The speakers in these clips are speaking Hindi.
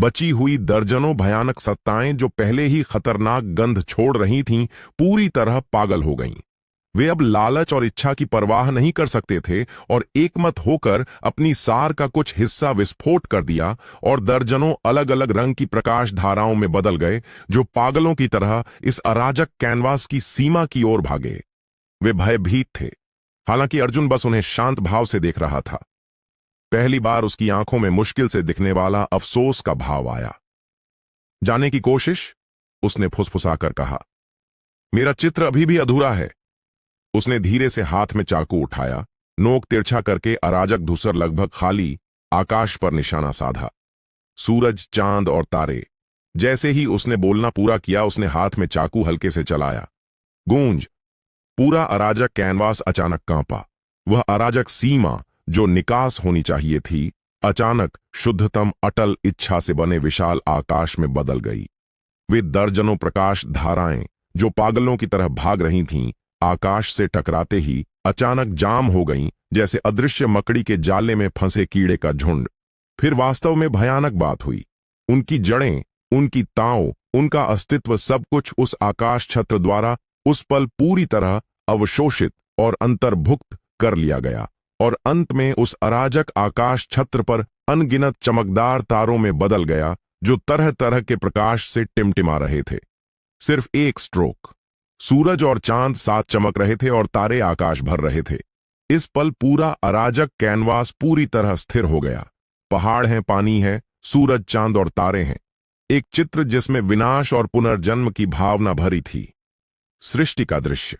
बची हुई दर्जनों भयानक सत्ताएं जो पहले ही खतरनाक गंध छोड़ रही थीं, पूरी तरह पागल हो गईं। वे अब लालच और इच्छा की परवाह नहीं कर सकते थे और एकमत होकर अपनी सार का कुछ हिस्सा विस्फोट कर दिया और दर्जनों अलग अलग रंग की प्रकाश धाराओं में बदल गए, जो पागलों की तरह इस अराजक कैनवास की सीमा की ओर भागे। वे भयभीत थे, हालांकि अर्जुन बस उन्हें शांत भाव से देख रहा था। पहली बार उसकी आंखों में मुश्किल से दिखने वाला अफसोस का भाव आया। जाने की कोशिश, उसने फुसफुसाकर कहा। मेरा चित्र अभी भी अधूरा है। उसने धीरे से हाथ में चाकू उठाया, नोक तिरछा करके अराजक धूसर लगभग खाली आकाश पर निशाना साधा। सूरज, चांद और तारे। जैसे ही उसने बोलना पूरा किया, उसने हाथ में चाकू हल्के से चलाया। गूंज! पूरा अराजक कैनवास अचानक कांपा। वह अराजक सीमा जो निकास होनी चाहिए थी, अचानक शुद्धतम अटल इच्छा से बने विशाल आकाश में बदल गई। वे दर्जनों प्रकाश धाराएं जो पागलों की तरह भाग रही थीं, आकाश से टकराते ही अचानक जाम हो गईं, जैसे अदृश्य मकड़ी के जाले में फंसे कीड़े का झुंड। फिर वास्तव में भयानक बात हुई। उनकी जड़ें, उनकी ताव, उनका अस्तित्व, सब कुछ उस आकाश छत्र द्वारा उस पल पूरी तरह अवशोषित और अंतर्भुक्त कर लिया गया, और अंत में उस अराजक आकाश छत्र पर अनगिनत चमकदार तारों में बदल गया, जो तरह तरह के प्रकाश से टिमटिमा रहे थे। सिर्फ एक स्ट्रोक, सूरज और चांद साथ चमक रहे थे और तारे आकाश भर रहे थे। इस पल पूरा अराजक कैनवास पूरी तरह स्थिर हो गया। पहाड़ हैं, पानी है, सूरज, चांद और तारे हैं। एक चित्र जिसमें विनाश और पुनर्जन्म की भावना भरी थी। सृष्टि का दृश्य।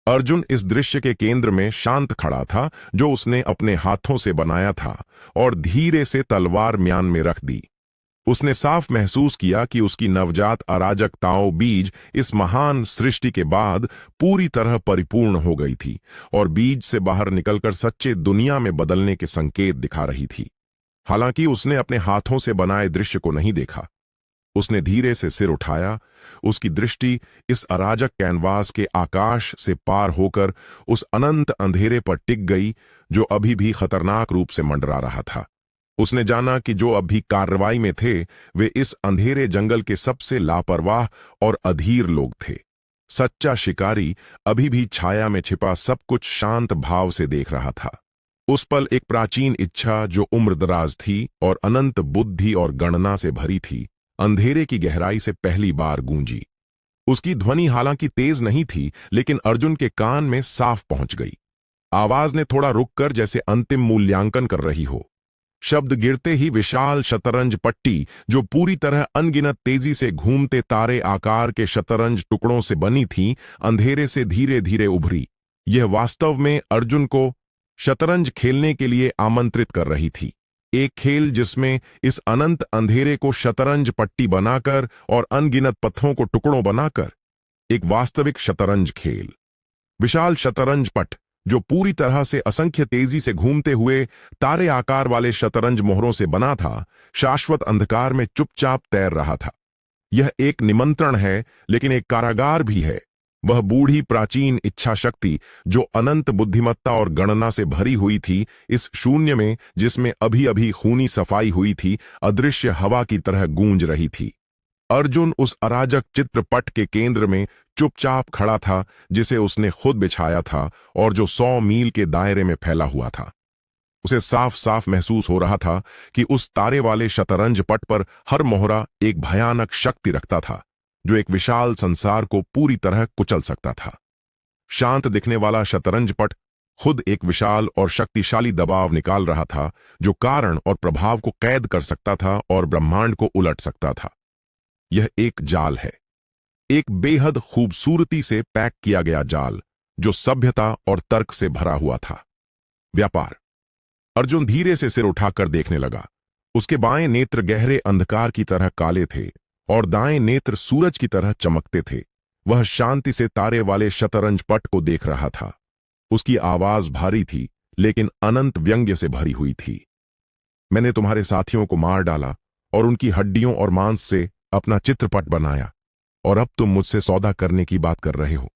अर्जुन इस दृश्य के केंद्र में शांत खड़ा था, जो उसने अपने हाथों से बनाया था और धीरे से तलवार म्यान में रख दी। उसने साफ महसूस किया कि उसकी नवजात अराजकताओं बीज इस महान सृष्टि के बाद पूरी तरह परिपूर्ण हो गई थी और बीज से बाहर निकलकर सच्चे दुनिया में बदलने के संकेत दिखा रही थी। हालांकि उसने अपने हाथों से बनाए दृश्य को नहीं देखा। उसने धीरे से सिर उठाया। उसकी दृष्टि इस अराजक कैनवास के आकाश से पार होकर उस अनंत अंधेरे पर टिक गई, जो अभी भी खतरनाक रूप से मंडरा रहा था। उसने जाना कि जो अभी कार्रवाई में थे, वे इस अंधेरे जंगल के सबसे लापरवाह और अधीर लोग थे। सच्चा शिकारी अभी भी छाया में छिपा सब कुछ शांत भाव से देख रहा था। उस पल एक प्राचीन इच्छा, जो उम्रदराज थी और अनंत बुद्धि और गणना से भरी थी, अंधेरे की गहराई से पहली बार गूंजी। उसकी ध्वनि हालांकि तेज नहीं थी, लेकिन अर्जुन के कान में साफ पहुंच गई। आवाज ने थोड़ा रुककर, जैसे अंतिम मूल्यांकन कर रही हो। शब्द गिरते ही विशाल शतरंज पट्टी, जो पूरी तरह अनगिनत तेजी से घूमते तारे आकार के शतरंज टुकड़ों से बनी थी, अंधेरे से धीरे धीरे उभरी। यह वास्तव में अर्जुन को शतरंज खेलने के लिए आमंत्रित कर रही थी। एक खेल जिसमें इस अनंत अंधेरे को शतरंज पट्टी बनाकर और अनगिनत पत्थरों को टुकड़ों बनाकर, एक वास्तविक शतरंज खेल। विशाल शतरंज पट, जो पूरी तरह से असंख्य तेजी से घूमते हुए तारे आकार वाले शतरंज मोहरों से बना था, शाश्वत अंधकार में चुपचाप तैर रहा था। यह एक निमंत्रण है, लेकिन एक कारागार भी है। वह बूढ़ी प्राचीन इच्छा शक्ति, जो अनंत बुद्धिमत्ता और गणना से भरी हुई थी, इस शून्य में जिसमें अभी अभी खूनी सफाई हुई थी, अदृश्य हवा की तरह गूंज रही थी। अर्जुन उस अराजक चित्रपट के केंद्र में चुपचाप खड़ा था, जिसे उसने खुद बिछाया था और जो 100 मील के दायरे में फैला हुआ था। उसे साफ साफ महसूस हो रहा था कि उस तारे वाले शतरंज पट पर हर मोहरा एक भयानक शक्ति रखता था, जो एक विशाल संसार को पूरी तरह कुचल सकता था। शांत दिखने वाला शतरंज पट खुद एक विशाल और शक्तिशाली दबाव निकाल रहा था, जो कारण और प्रभाव को कैद कर सकता था और ब्रह्मांड को उलट सकता था। यह एक जाल है, एक बेहद खूबसूरती से पैक किया गया जाल, जो सभ्यता और तर्क से भरा हुआ था। व्यापार। अर्जुन धीरे से सिर उठाकर देखने लगा। उसके बाएं नेत्र गहरे अंधकार की तरह काले थे और दाएं नेत्र सूरज की तरह चमकते थे। वह शांति से तारे वाले शतरंज पट को देख रहा था। उसकी आवाज भारी थी, लेकिन अनंत व्यंग्य से भरी हुई थी। मैंने तुम्हारे साथियों को मार डाला और उनकी हड्डियों और मांस से अपना चित्रपट बनाया, और अब तुम मुझसे सौदा करने की बात कर रहे हो।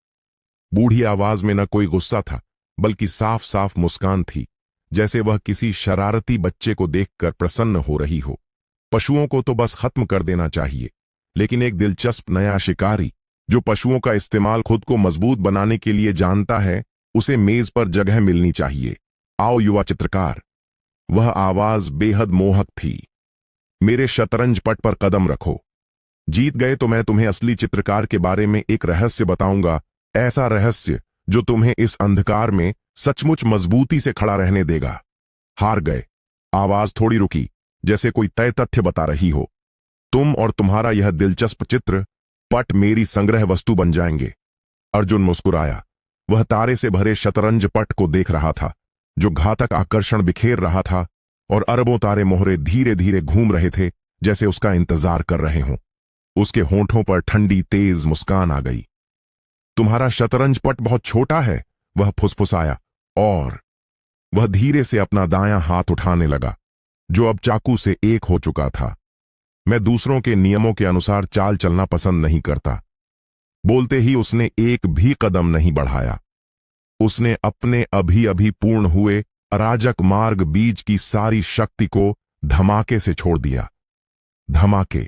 बूढ़ी आवाज में न कोई गुस्सा था, बल्कि साफ साफ मुस्कान थी, जैसे वह किसी शरारती बच्चे को देखकर प्रसन्न हो रही हो। पशुओं को तो बस खत्म कर देना चाहिए, लेकिन एक दिलचस्प नया शिकारी जो पशुओं का इस्तेमाल खुद को मजबूत बनाने के लिए जानता है, उसे मेज पर जगह मिलनी चाहिए। आओ युवा चित्रकार। वह आवाज बेहद मोहक थी। मेरे शतरंज पट पर कदम रखो। जीत गए तो मैं तुम्हें असली चित्रकार के बारे में एक रहस्य बताऊंगा, ऐसा रहस्य जो तुम्हें इस अंधकार में सचमुच मजबूती से खड़ा रहने देगा। हार गए। आवाज थोड़ी रुकी, जैसे कोई तय तथ्य बता रही हो। तुम और तुम्हारा यह दिलचस्प चित्र पट मेरी संग्रह वस्तु बन जाएंगे। अर्जुन मुस्कुराया। वह तारे से भरे शतरंज पट को देख रहा था, जो घातक आकर्षण बिखेर रहा था, और अरबों तारे मोहरे धीरे धीरे घूम रहे थे, जैसे उसका इंतजार कर रहे हों। उसके होंठों पर ठंडी तेज मुस्कान आ गई। तुम्हारा शतरंज पट बहुत छोटा है, वह फुसफुसाया, और वह धीरे से अपना दायां हाथ उठाने लगा, जो अब चाकू से एक हो चुका था। मैं दूसरों के नियमों के अनुसार चाल चलना पसंद नहीं करता। बोलते ही उसने एक भी कदम नहीं बढ़ाया। उसने अपने अभी अभी पूर्ण हुए अराजक मार्ग बीज की सारी शक्ति को धमाके से छोड़ दिया। धमाके।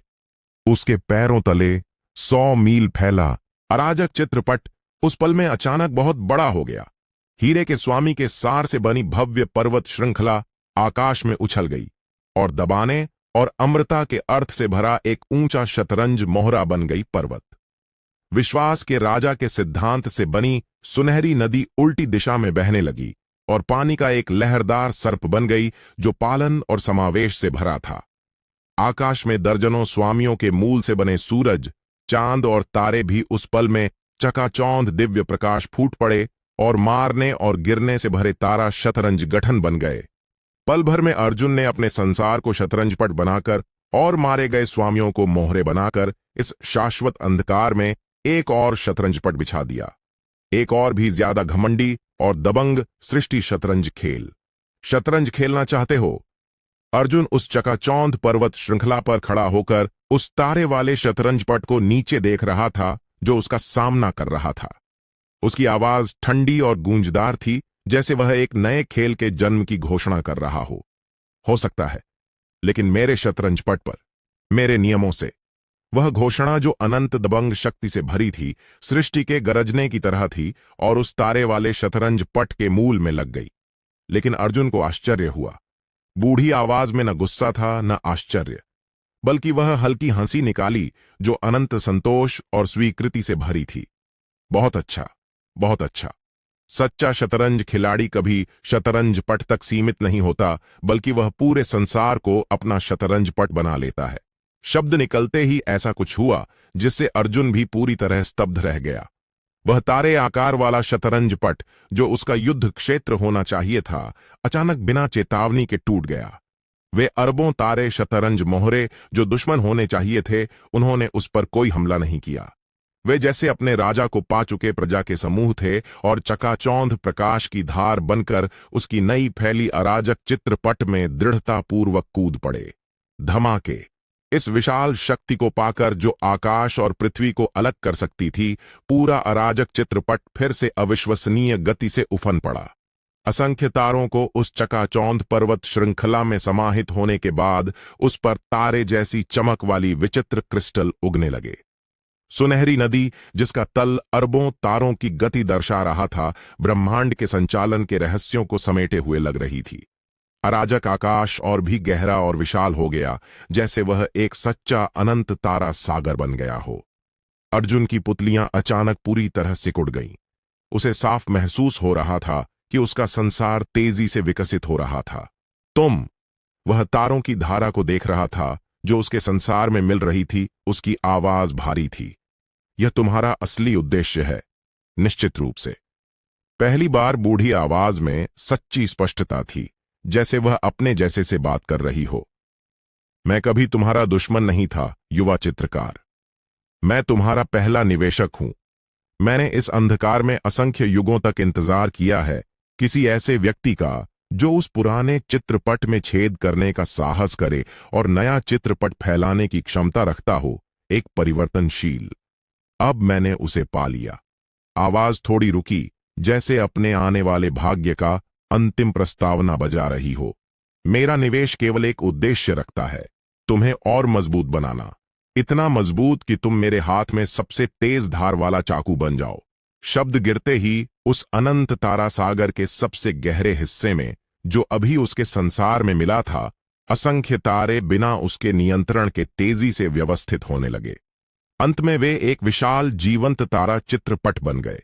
उसके पैरों तले 100 मील फैला अराजक चित्रपट उस पल में अचानक बहुत बड़ा हो गया। हीरे के स्वामी के सार से बनी भव्य पर्वत श्रृंखला आकाश में उछल गई, और दबाने और अमृता के अर्थ से भरा एक ऊंचा शतरंज मोहरा बन गई पर्वत। विश्वास के राजा के सिद्धांत से बनी सुनहरी नदी उल्टी दिशा में बहने लगी, और पानी का एक लहरदार सर्प बन गई, जो पालन और समावेश से भरा था। आकाश में दर्जनों स्वामियों के मूल से बने सूरज, चांद और तारे भी उस पल में चकाचौंध दिव्य प्रकाश फूट पड़े, और मारने और गिरने से भरे तारा शतरंज गठन बन गए। पल भर में अर्जुन ने अपने संसार को शतरंज पट बनाकर और मारे गए स्वामियों को मोहरे बनाकर इस शाश्वत अंधकार में एक और शतरंज पट बिछा दिया। एक और भी ज्यादा घमंडी और दबंग सृष्टि शतरंज खेल। शतरंज खेलना चाहते हो? अर्जुन उस चकाचौंध पर्वत श्रृंखला पर खड़ा होकर उस तारे वाले शतरंज पट को नीचे देख रहा था, जो उसका सामना कर रहा था। उसकी आवाज ठंडी और गूंजदार थी, जैसे वह एक नए खेल के जन्म की घोषणा कर रहा हो सकता है, लेकिन मेरे शतरंज पट पर, मेरे नियमों से। वह घोषणा जो अनंत दबंग शक्ति से भरी थी, सृष्टि के गरजने की तरह थी, और उस तारे वाले शतरंज पट के मूल में लग गई। लेकिन अर्जुन को आश्चर्य हुआ। बूढ़ी आवाज में न गुस्सा था न आश्चर्य, बल्कि वह हल्की हंसी निकाली, जो अनंत संतोष और स्वीकृति से भरी थी। बहुत अच्छा, बहुत अच्छा। सच्चा शतरंज खिलाड़ी कभी शतरंज पट तक सीमित नहीं होता, बल्कि वह पूरे संसार को अपना शतरंज पट बना लेता है। शब्द निकलते ही ऐसा कुछ हुआ जिससे अर्जुन भी पूरी तरह स्तब्ध रह गया। वह तारे आकार वाला शतरंज पट, जो उसका युद्ध क्षेत्र होना चाहिए था, अचानक बिना चेतावनी के टूट गया। वे अरबों तारे शतरंज मोहरे जो दुश्मन होने चाहिए थे, उन्होंने उस पर कोई हमला नहीं किया। वे जैसे अपने राजा को पा चुके प्रजा के समूह थे, और चकाचौंध प्रकाश की धार बनकर उसकी नई फैली अराजक चित्रपट में दृढ़तापूर्वक कूद पड़े। धमाके। इस विशाल शक्ति को पाकर, जो आकाश और पृथ्वी को अलग कर सकती थी, पूरा अराजक चित्रपट फिर से अविश्वसनीय गति से उफन पड़ा। असंख्य तारों को उस चकाचौंध पर्वत श्रृंखला में समाहित होने के बाद उस पर तारे जैसी चमक वाली विचित्र क्रिस्टल उगने लगे। सुनहरी नदी, जिसका तल अरबों तारों की गति दर्शा रहा था, ब्रह्मांड के संचालन के रहस्यों को समेटे हुए लग रही थी। अराजक आकाश और भी गहरा और विशाल हो गया, जैसे वह एक सच्चा अनंत तारा सागर बन गया हो। अर्जुन की पुतलियां अचानक पूरी तरह सिकुड़ गईं। उसे साफ महसूस हो रहा था कि उसका संसार तेजी से विकसित हो रहा था। वह तारों की धारा को देख रहा था, जो उसके संसार में मिल रही थी। उसकी आवाज भारी थी। यह तुम्हारा असली उद्देश्य है? निश्चित रूप से। पहली बार बूढ़ी आवाज में सच्ची स्पष्टता थी, जैसे वह अपने जैसे से बात कर रही हो। मैं कभी तुम्हारा दुश्मन नहीं था, युवा चित्रकार। मैं तुम्हारा पहला निवेशक हूं। मैंने इस अंधकार में असंख्य युगों तक इंतजार किया है, किसी ऐसे व्यक्ति का जो उस पुराने चित्रपट में छेद करने का साहस करे और नया चित्रपट फैलाने की क्षमता रखता हो, एक परिवर्तनशील। अब मैंने उसे पा लिया। आवाज थोड़ी रुकी, जैसे अपने आने वाले भाग्य का अंतिम प्रस्तावना बजा रही हो। मेरा निवेश केवल एक उद्देश्य रखता है, तुम्हें और मजबूत बनाना, इतना मजबूत कि तुम मेरे हाथ में सबसे तेज धार वाला चाकू बन जाओ। शब्द गिरते ही उस अनंत तारा सागर के सबसे गहरे हिस्से में, जो अभी उसके संसार में मिला था, असंख्य तारे बिना उसके नियंत्रण के तेजी से व्यवस्थित होने लगे। अंत में वे एक विशाल जीवंत तारा चित्रपट बन गए।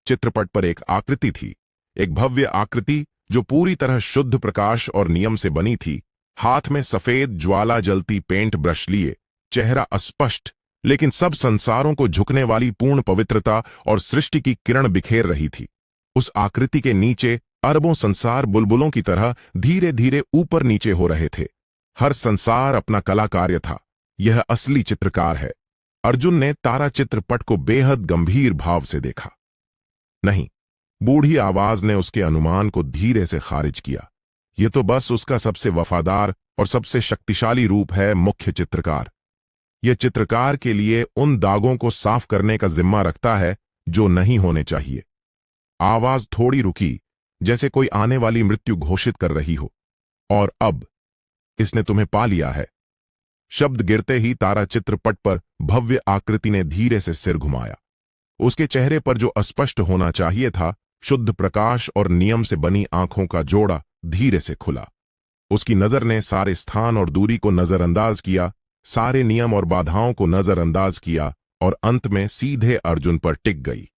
चित्रपट पर एक आकृति थी, एक भव्य आकृति जो पूरी तरह शुद्ध प्रकाश और नियम से बनी थी। हाथ में सफेद ज्वाला जलती पेंट ब्रश लिए, चेहरा अस्पष्ट लेकिन सब संसारों को झुकने वाली पूर्ण पवित्रता और सृष्टि की किरण बिखेर रही थी। उस आकृति के नीचे अरबों संसार बुलबुलों की तरह धीरे धीरे ऊपर नीचे हो रहे थे। हर संसार अपना कलाकार्य था। यह असली चित्रकार है। अर्जुन ने तारा चित्रपट को बेहद गंभीर भाव से देखा। नहीं, बूढ़ी आवाज ने उसके अनुमान को धीरे से खारिज किया। यह तो बस उसका सबसे वफादार और सबसे शक्तिशाली रूप है, मुख्य चित्रकार। यह चित्रकार के लिए उन दागों को साफ करने का जिम्मा रखता है जो नहीं होने चाहिए। आवाज थोड़ी रुकी, जैसे कोई आने वाली मृत्यु घोषित कर रही हो। और अब इसने तुम्हें पा लिया है। शब्द गिरते ही तारा चित्रपट पर भव्य आकृति ने धीरे से सिर घुमाया। उसके चेहरे पर जो अस्पष्ट होना चाहिए था, शुद्ध प्रकाश और नियम से बनी आंखों का जोड़ा धीरे से खुला। उसकी नजर ने सारे स्थान और दूरी को नजरअंदाज किया, सारे नियम और बाधाओं को नजरअंदाज किया और अंत में सीधे अर्जुन पर टिक गई।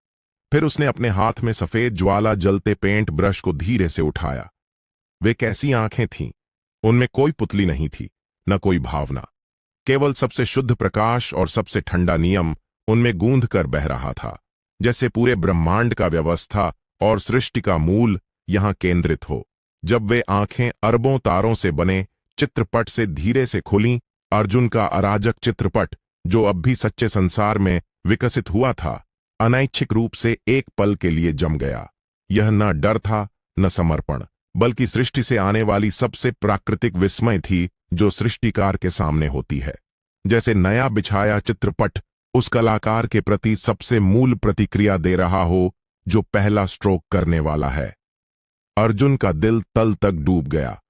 फिर उसने अपने हाथ में सफेद ज्वाला जलते पेंट ब्रश को धीरे से उठाया। वे कैसी आंखें थीं! उनमें कोई पुतली नहीं थी, न कोई भावना, केवल सबसे शुद्ध प्रकाश और सबसे ठंडा नियम उनमें गूंध कर बह रहा था, जैसे पूरे ब्रह्मांड का व्यवस्था और सृष्टि का मूल यहां केंद्रित हो। जब वे आंखें अरबों तारों से बने चित्रपट से धीरे से खुलीं, अर्जुन का अराजक चित्रपट, जो अब भी सच्चे संसार में विकसित हुआ था, अनैच्छिक रूप से एक पल के लिए जम गया। यह न डर था, न समर्पण, बल्कि सृष्टि से आने वाली सबसे प्राकृतिक विस्मय थी जो सृष्टिकार के सामने होती है। जैसे नया बिछाया चित्रपट उस कलाकार के प्रति सबसे मूल प्रतिक्रिया दे रहा हो जो पहला स्ट्रोक करने वाला है। अर्जुन का दिल तल तक डूब गया।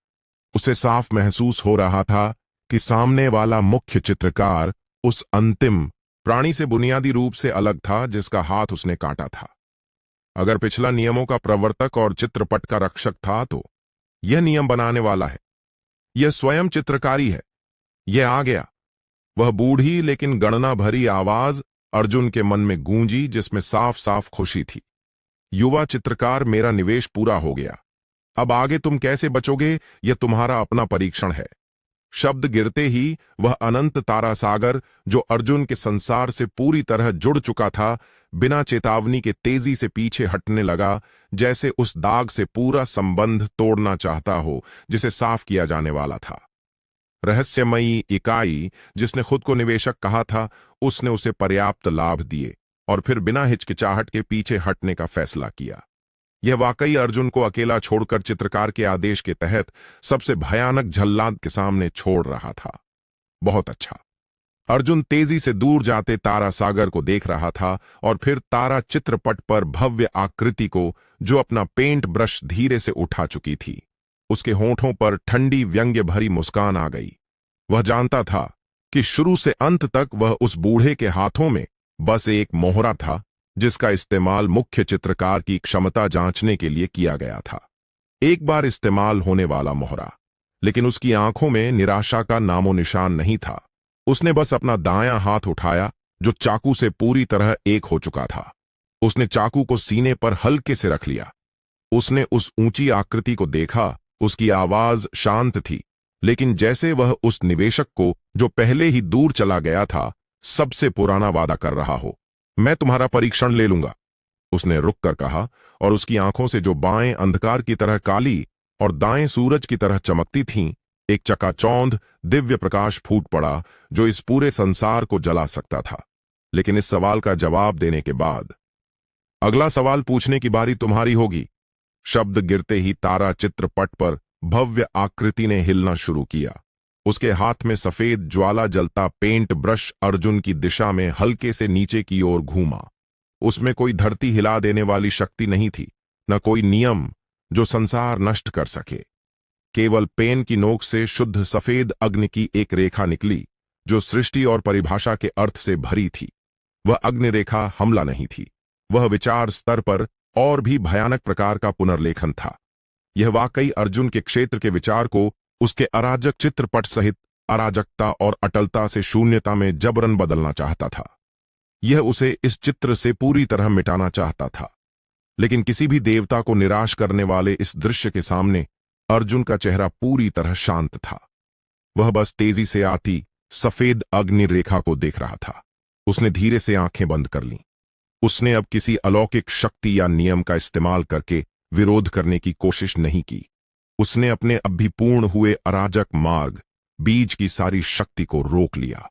उसे साफ महसूस हो रहा था कि सामने वाला मुख्य चित्रकार उस अंतिम प्राणी से बुनियादी रूप से अलग था जिसका हाथ उसने काटा था। अगर पिछला नियमों का प्रवर्तक और चित्रपट का रक्षक था, तो यह नियम बनाने वाला है। यह स्वयं चित्रकारी है। यह आ गया। वह बूढ़ी लेकिन गणना भरी आवाज अर्जुन के मन में गूंजी, जिसमें साफ साफ खुशी थी। युवा चित्रकार, मेरा निवेश पूरा हो गया। अब आगे तुम कैसे बचोगे, यह तुम्हारा अपना परीक्षण है। शब्द गिरते ही वह अनंत तारा सागर, जो अर्जुन के संसार से पूरी तरह जुड़ चुका था, बिना चेतावनी के तेजी से पीछे हटने लगा, जैसे उस दाग से पूरा संबंध तोड़ना चाहता हो जिसे साफ किया जाने वाला था। रहस्यमयी इकाई जिसने खुद को निवेशक कहा था, उसने उसे पर्याप्त लाभ दिए और फिर बिना हिचकिचाहट के पीछे हटने का फैसला किया। यह वाकई अर्जुन को अकेला छोड़कर चित्रकार के आदेश के तहत सबसे भयानक झल्लाद के सामने छोड़ रहा था। बहुत अच्छा। अर्जुन तेजी से दूर जाते तारा सागर को देख रहा था और फिर तारा चित्रपट पर भव्य आकृति को, जो अपना पेंट ब्रश धीरे से उठा चुकी थी। उसके होंठों पर ठंडी व्यंग्य भरी मुस्कान आ गई। वह जानता था कि शुरू से अंत तक वह उस बूढ़े के हाथों में बस एक मोहरा था, जिसका इस्तेमाल मुख्य चित्रकार की क्षमता जांचने के लिए किया गया था। एक बार इस्तेमाल होने वाला मोहरा, लेकिन उसकी आंखों में निराशा का नामो निशान नहीं था। उसने बस अपना दायां हाथ उठाया, जो चाकू से पूरी तरह एक हो चुका था। उसने चाकू को सीने पर हल्के से रख लिया। उसने उस ऊंची आकृति को देखा। उसकी आवाज शांत थी, लेकिन जैसे वह उस निवेशक को, जो पहले ही दूर चला गया था, सबसे पुराना वादा कर रहा हो। मैं तुम्हारा परीक्षण ले लूंगा, उसने रुक कर कहा, और उसकी आंखों से जो बाएं अंधकार की तरह काली और दाएं सूरज की तरह चमकती थीं, एक चकाचौंध दिव्य प्रकाश फूट पड़ा जो इस पूरे संसार को जला सकता था। लेकिन इस सवाल का जवाब देने के बाद अगला सवाल पूछने की बारी तुम्हारी होगी। शब्द गिरते ही तारा चित्रपट पर भव्य आकृति ने हिलना शुरू किया। उसके हाथ में सफेद ज्वाला जलता पेंट ब्रश अर्जुन की दिशा में हल्के से नीचे की ओर घूमा। उसमें कोई धरती हिला देने वाली शक्ति नहीं थी, न कोई नियम जो संसार नष्ट कर सके, केवल पेन की नोक से शुद्ध सफेद अग्नि की एक रेखा निकली, जो सृष्टि और परिभाषा के अर्थ से भरी थी। वह अग्नि रेखा हमला नहीं थी, वह विचार स्तर पर और भी भयानक प्रकार का पुनर्लेखन था। यह वाकई अर्जुन के क्षेत्र के विचार को उसके अराजक चित्रपट सहित अराजकता और अटलता से शून्यता में जबरन बदलना चाहता था। यह उसे इस चित्र से पूरी तरह मिटाना चाहता था। लेकिन किसी भी देवता को निराश करने वाले इस दृश्य के सामने अर्जुन का चेहरा पूरी तरह शांत था। वह बस तेजी से आती सफेद अग्नि रेखा को देख रहा था। उसने धीरे से आंखें बंद कर लीं। उसने अब किसी अलौकिक शक्ति या नियम का इस्तेमाल करके विरोध करने की कोशिश नहीं की। उसने अपने अभी पूर्ण हुए अराजक मार्ग, बीज की सारी शक्ति को रोक लिया।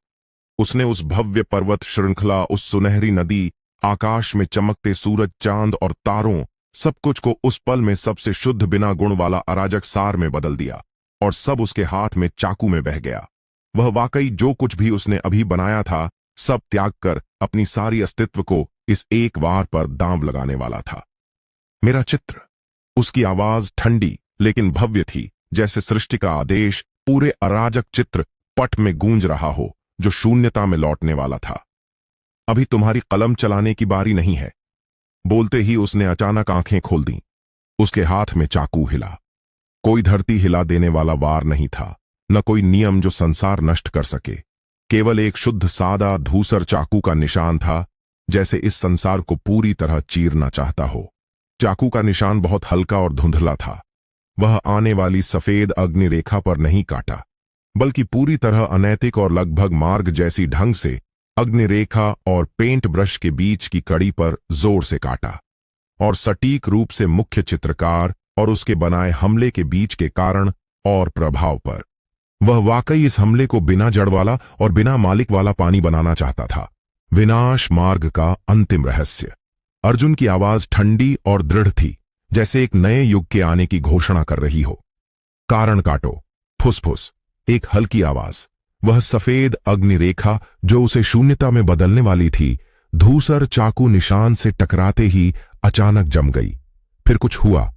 उसने उस भव्य पर्वत श्रृंखला, उस सुनहरी नदी, आकाश में चमकते सूरज, चांद और तारों, सब कुछ को उस पल में सबसे शुद्ध बिना गुण वाला अराजक सार में बदल दिया, और सब उसके हाथ में चाकू में बह गया। वह वाकई जो कुछ भी उसने अभी बनाया था, सब त्याग कर अपनी सारी अस्तित्व को इस एक वार पर दांव लगाने वाला था। मेरा चित्र। उसकी आवाज ठंडी लेकिन भव्य थी, जैसे सृष्टि का आदेश पूरे अराजक चित्र पट में गूंज रहा हो, जो शून्यता में लौटने वाला था। अभी तुम्हारी कलम चलाने की बारी नहीं है। बोलते ही उसने अचानक आंखें खोल दी। उसके हाथ में चाकू हिला। कोई धरती हिला देने वाला वार नहीं था, न कोई नियम जो संसार नष्ट कर सके। केवल एक शुद्ध सादा धूसर चाकू का निशान था, जैसे इस संसार को पूरी तरह चीरना चाहता हो। चाकू का निशान बहुत हल्का और धुंधला था। वह आने वाली सफेद अग्नि रेखा पर नहीं काटा, बल्कि पूरी तरह अनैतिक और लगभग मार्ग जैसी ढंग से अग्नि रेखा और पेंट ब्रश के बीच की कड़ी पर जोर से काटा, और सटीक रूप से मुख्य चित्रकार और उसके बनाए हमले के बीच के कारण और प्रभाव पर। वह वाकई इस हमले को बिना जड़ वाला और बिना मालिक वाला पानी बनाना चाहता था। विनाश मार्ग का अंतिम रहस्य। अर्जुन की आवाज ठंडी और दृढ़ थी, जैसे एक नए युग के आने की घोषणा कर रही हो। कारण काटो। फुसफुस। एक हल्की आवाज। वह सफेद अग्नि रेखा जो उसे शून्यता में बदलने वाली थी, धूसर चाकू निशान से टकराते ही अचानक जम गई। फिर कुछ हुआ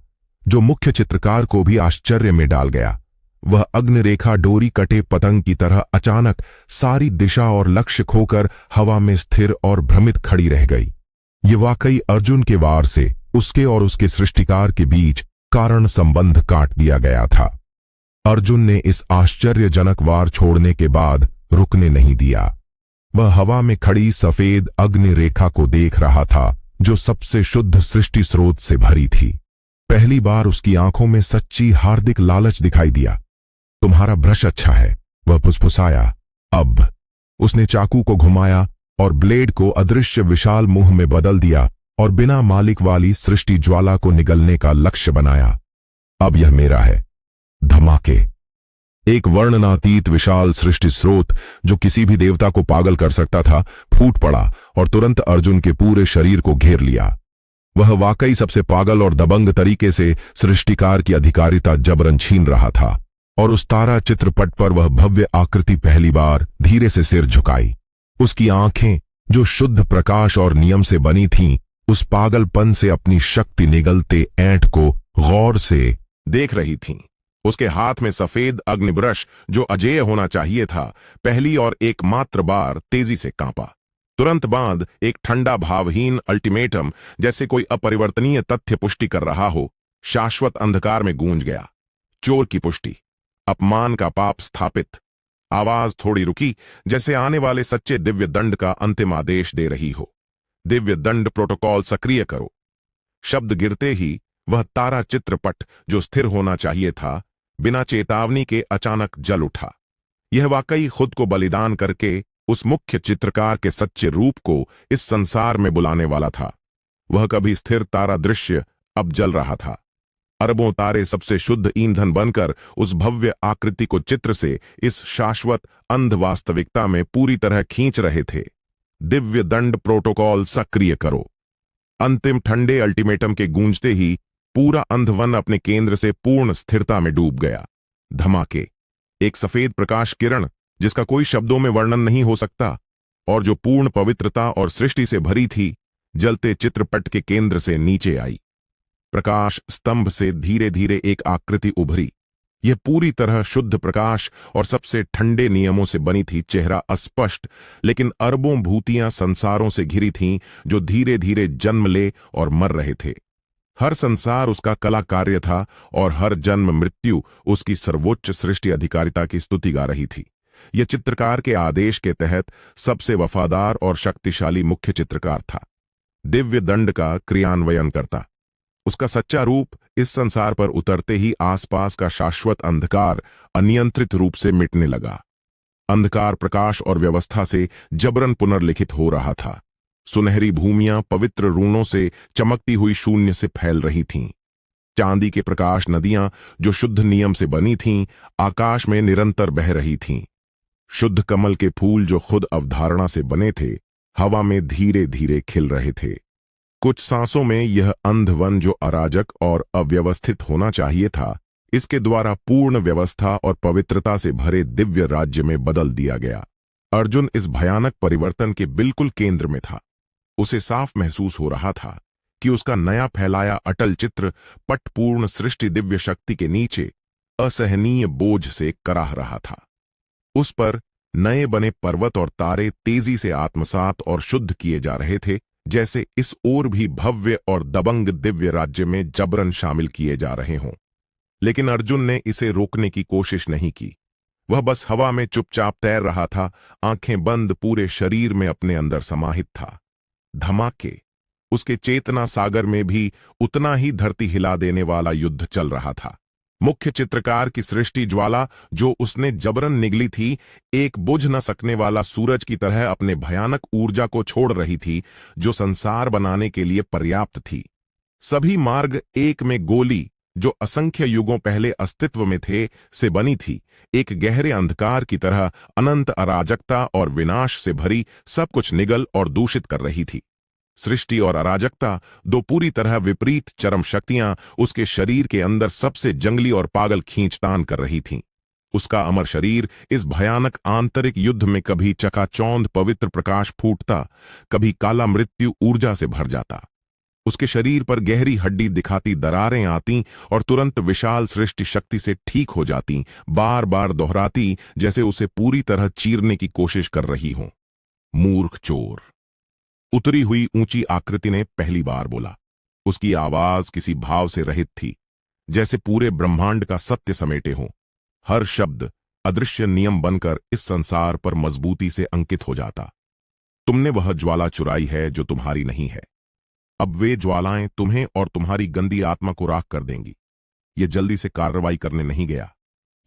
जो मुख्य चित्रकार को भी आश्चर्य में डाल गया। वह अग्नि रेखा डोरी कटे पतंग की तरह अचानक सारी दिशा और लक्ष्य खोकर हवा में स्थिर और भ्रमित खड़ी रह गई। ये वाकई अर्जुन के वार से उसके और उसके सृष्टिकार के बीच कारण संबंध काट दिया गया था। अर्जुन ने इस आश्चर्यजनक वार छोड़ने के बाद रुकने नहीं दिया। वह हवा में खड़ी सफेद अग्नि रेखा को देख रहा था, जो सबसे शुद्ध सृष्टि स्रोत से भरी थी। पहली बार उसकी आंखों में सच्ची हार्दिक लालच दिखाई दिया। तुम्हारा ब्रश अच्छा है, वह फुसफुसाया। अब उसने चाकू को घुमाया और ब्लेड को अदृश्य विशाल मुंह में बदल दिया और बिना मालिक वाली सृष्टि ज्वाला को निगलने का लक्ष्य बनाया। अब यह मेरा है। धमाके। एक वर्णनातीत विशाल सृष्टि स्रोत जो किसी भी देवता को पागल कर सकता था, फूट पड़ा और तुरंत अर्जुन के पूरे शरीर को घेर लिया। वह वाकई सबसे पागल और दबंग तरीके से सृष्टिकार की अधिकारिता जबरन छीन रहा था, और उस तारा चित्रपट पर वह भव्य आकृति पहली बार धीरे से सिर झुकाई। उसकी आंखें, जो शुद्ध प्रकाश और नियम से बनी थीं, उस पागलपन से अपनी शक्ति निगलते ऐंठ को गौर से देख रही थीं। उसके हाथ में सफेद अग्निब्रश, जो अजेय होना चाहिए था, पहली और एकमात्र बार तेजी से कांपा। तुरंत बाद एक ठंडा भावहीन अल्टीमेटम, जैसे कोई अपरिवर्तनीय तथ्य पुष्टि कर रहा हो, शाश्वत अंधकार में गूंज गया। चोर की पुष्टि, अपमान का पाप स्थापित। आवाज थोड़ी रुकी, जैसे आने वाले सच्चे दिव्य दंड का अंतिम आदेश दे रही हो। दिव्य दंड प्रोटोकॉल सक्रिय करो। शब्द गिरते ही वह तारा चित्रपट, जो स्थिर होना चाहिए था, बिना चेतावनी के अचानक जल उठा। यह वाकई खुद को बलिदान करके उस मुख्य चित्रकार के सच्चे रूप को इस संसार में बुलाने वाला था। वह कभी स्थिर तारा दृश्य अब जल रहा था। अरबों तारे सबसे शुद्ध ईंधन बनकर उस भव्य आकृति को चित्र से इस शाश्वत अंध वास्तविकता में पूरी तरह खींच रहे थे। दिव्य दंड प्रोटोकॉल सक्रिय करो। अंतिम ठंडे अल्टीमेटम के गूंजते ही पूरा अंधवन अपने केंद्र से पूर्ण स्थिरता में डूब गया। धमाके। एक सफेद प्रकाश किरण, जिसका कोई शब्दों में वर्णन नहीं हो सकता, और जो पूर्ण पवित्रता और सृष्टि से भरी थी, जलते चित्रपट के केंद्र से नीचे आई। प्रकाश स्तंभ से धीरे धीरे एक आकृति उभरी। यह पूरी तरह शुद्ध प्रकाश और सबसे ठंडे नियमों से बनी थी। चेहरा अस्पष्ट, लेकिन अरबों भूतियां संसारों से घिरी थीं जो धीरे धीरे जन्म ले और मर रहे थे। हर संसार उसका कला कार्य था और हर जन्म मृत्यु उसकी सर्वोच्च सृष्टि अधिकारिता की स्तुति गा रही थी। यह चित्रकार के आदेश के तहत सबसे वफादार और शक्तिशाली मुख्य चित्रकार था, दिव्य दंड का क्रियान्वयन करता। उसका सच्चा रूप इस संसार पर उतरते ही आसपास का शाश्वत अंधकार अनियंत्रित रूप से मिटने लगा। अंधकार प्रकाश और व्यवस्था से जबरन पुनर्लिखित हो रहा था। सुनहरी भूमियां पवित्र रूणों से चमकती हुई शून्य से फैल रही थीं। चांदी के प्रकाश नदियां जो शुद्ध नियम से बनी थीं, आकाश में निरंतर बह रही थीं। शुद्ध कमल के फूल जो खुद अवधारणा से बने थे, हवा में धीरे धीरे खिल रहे थे। कुछ सांसों में यह अंधवन जो अराजक और अव्यवस्थित होना चाहिए था, इसके द्वारा पूर्ण व्यवस्था और पवित्रता से भरे दिव्य राज्य में बदल दिया गया। अर्जुन इस भयानक परिवर्तन के बिल्कुल केंद्र में था। उसे साफ महसूस हो रहा था कि उसका नया फैलाया अटल चित्र पटपूर्ण सृष्टि दिव्य शक्ति के नीचे असहनीय बोझ से कराह रहा था। उस पर नए बने पर्वत और तारे तेजी से आत्मसात और शुद्ध किए जा रहे थे, जैसे इस ओर भी भव्य और दबंग दिव्य राज्य में जबरन शामिल किए जा रहे हों। लेकिन अर्जुन ने इसे रोकने की कोशिश नहीं की। वह बस हवा में चुपचाप तैर रहा था, आंखें बंद, पूरे शरीर में अपने अंदर समाहित था। धमाके, उसके चेतना सागर में भी उतना ही धरती हिला देने वाला युद्ध चल रहा था। मुख्य चित्रकार की सृष्टि ज्वाला जो उसने जबरन निगली थी, एक बुझ न सकने वाला सूरज की तरह अपने भयानक ऊर्जा को छोड़ रही थी, जो संसार बनाने के लिए पर्याप्त थी। सभी मार्ग एक में गोली, जो असंख्य युगों पहले अस्तित्व में थे, से बनी थी, एक गहरे अंधकार की तरह अनंत अराजकता और विनाश से भरी सब कुछ निगल और दूषित कर रही थी। सृष्टि और अराजकता, दो पूरी तरह विपरीत चरम शक्तियां, उसके शरीर के अंदर सबसे जंगली और पागल खींचतान कर रही थीं। उसका अमर शरीर इस भयानक आंतरिक युद्ध में कभी चकाचौंध पवित्र प्रकाश फूटता, कभी काला मृत्यु ऊर्जा से भर जाता। उसके शरीर पर गहरी हड्डी दिखाती दरारें आती और तुरंत विशाल सृष्टि शक्ति से ठीक हो जाती, बार बार दोहराती, जैसे उसे पूरी तरह चीरने की कोशिश कर रही हो। मूर्ख चोर, उतरी हुई ऊंची आकृति ने पहली बार बोला। उसकी आवाज किसी भाव से रहित थी, जैसे पूरे ब्रह्मांड का सत्य समेटे हो। हर शब्द अदृश्य नियम बनकर इस संसार पर मजबूती से अंकित हो जाता। तुमने वह ज्वाला चुराई है जो तुम्हारी नहीं है। अब वे ज्वालाएं तुम्हें और तुम्हारी गंदी आत्मा को राख कर देंगी। ये जल्दी से कार्रवाई करने नहीं गया।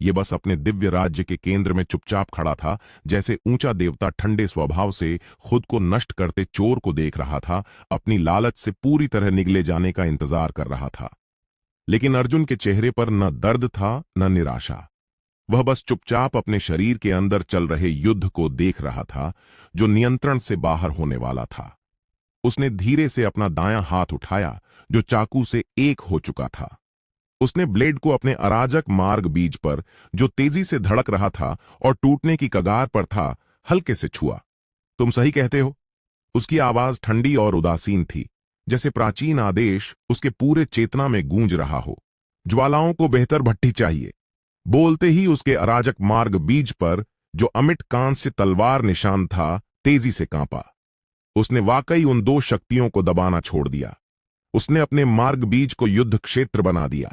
ये बस अपने दिव्य राज्य के केंद्र में चुपचाप खड़ा था, जैसे ऊंचा देवता ठंडे स्वभाव से खुद को नष्ट करते चोर को देख रहा था, अपनी लालच से पूरी तरह निगले जाने का इंतजार कर रहा था। लेकिन अर्जुन के चेहरे पर न दर्द था न निराशा। वह बस चुपचाप अपने शरीर के अंदर चल रहे युद्ध को देख रहा था, जो नियंत्रण से बाहर होने वाला था। उसने धीरे से अपना दायां हाथ उठाया, जो चाकू से एक हो चुका था। उसने ब्लेड को अपने अराजक मार्ग बीज पर, जो तेजी से धड़क रहा था और टूटने की कगार पर था, हल्के से छुआ। तुम सही कहते हो। उसकी आवाज ठंडी और उदासीन थी, जैसे प्राचीन आदेश उसके पूरे चेतना में गूंज रहा हो। ज्वालाओं को बेहतर भट्टी चाहिए। बोलते ही उसके अराजक मार्ग बीज पर, जो अमिट कांस्य तलवार निशान था, तेजी से कांपा। उसने वाकई उन दो शक्तियों को दबाना छोड़ दिया। उसने अपने मार्ग बीज को युद्ध क्षेत्र बना दिया।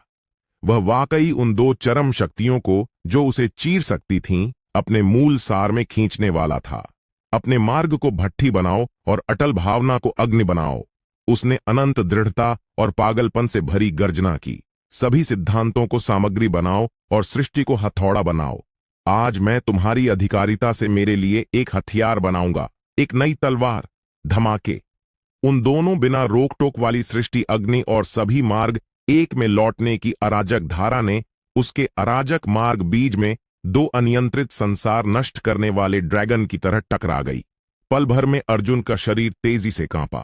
वह वाकई उन दो चरम शक्तियों को, जो उसे चीर सकती थीं, अपने मूल सार में खींचने वाला था। अपने मार्ग को भट्ठी बनाओ और अटल भावना को अग्नि बनाओ। उसने अनंत दृढ़ता और पागलपन से भरी गर्जना की। सभी सिद्धांतों को सामग्री बनाओ और सृष्टि को हथौड़ा बनाओ। आज मैं तुम्हारी अधिकारिता से मेरे लिए एक हथियार बनाऊंगा, एक नई तलवार। धमाके, उन दोनों बिना रोक टोक वाली सृष्टि अग्नि और सभी मार्ग एक में लौटने की अराजक धारा ने उसके अराजक मार्ग बीज में दो अनियंत्रित संसार नष्ट करने वाले ड्रैगन की तरह टकरा गई। पल भर में अर्जुन का शरीर तेजी से कांपा।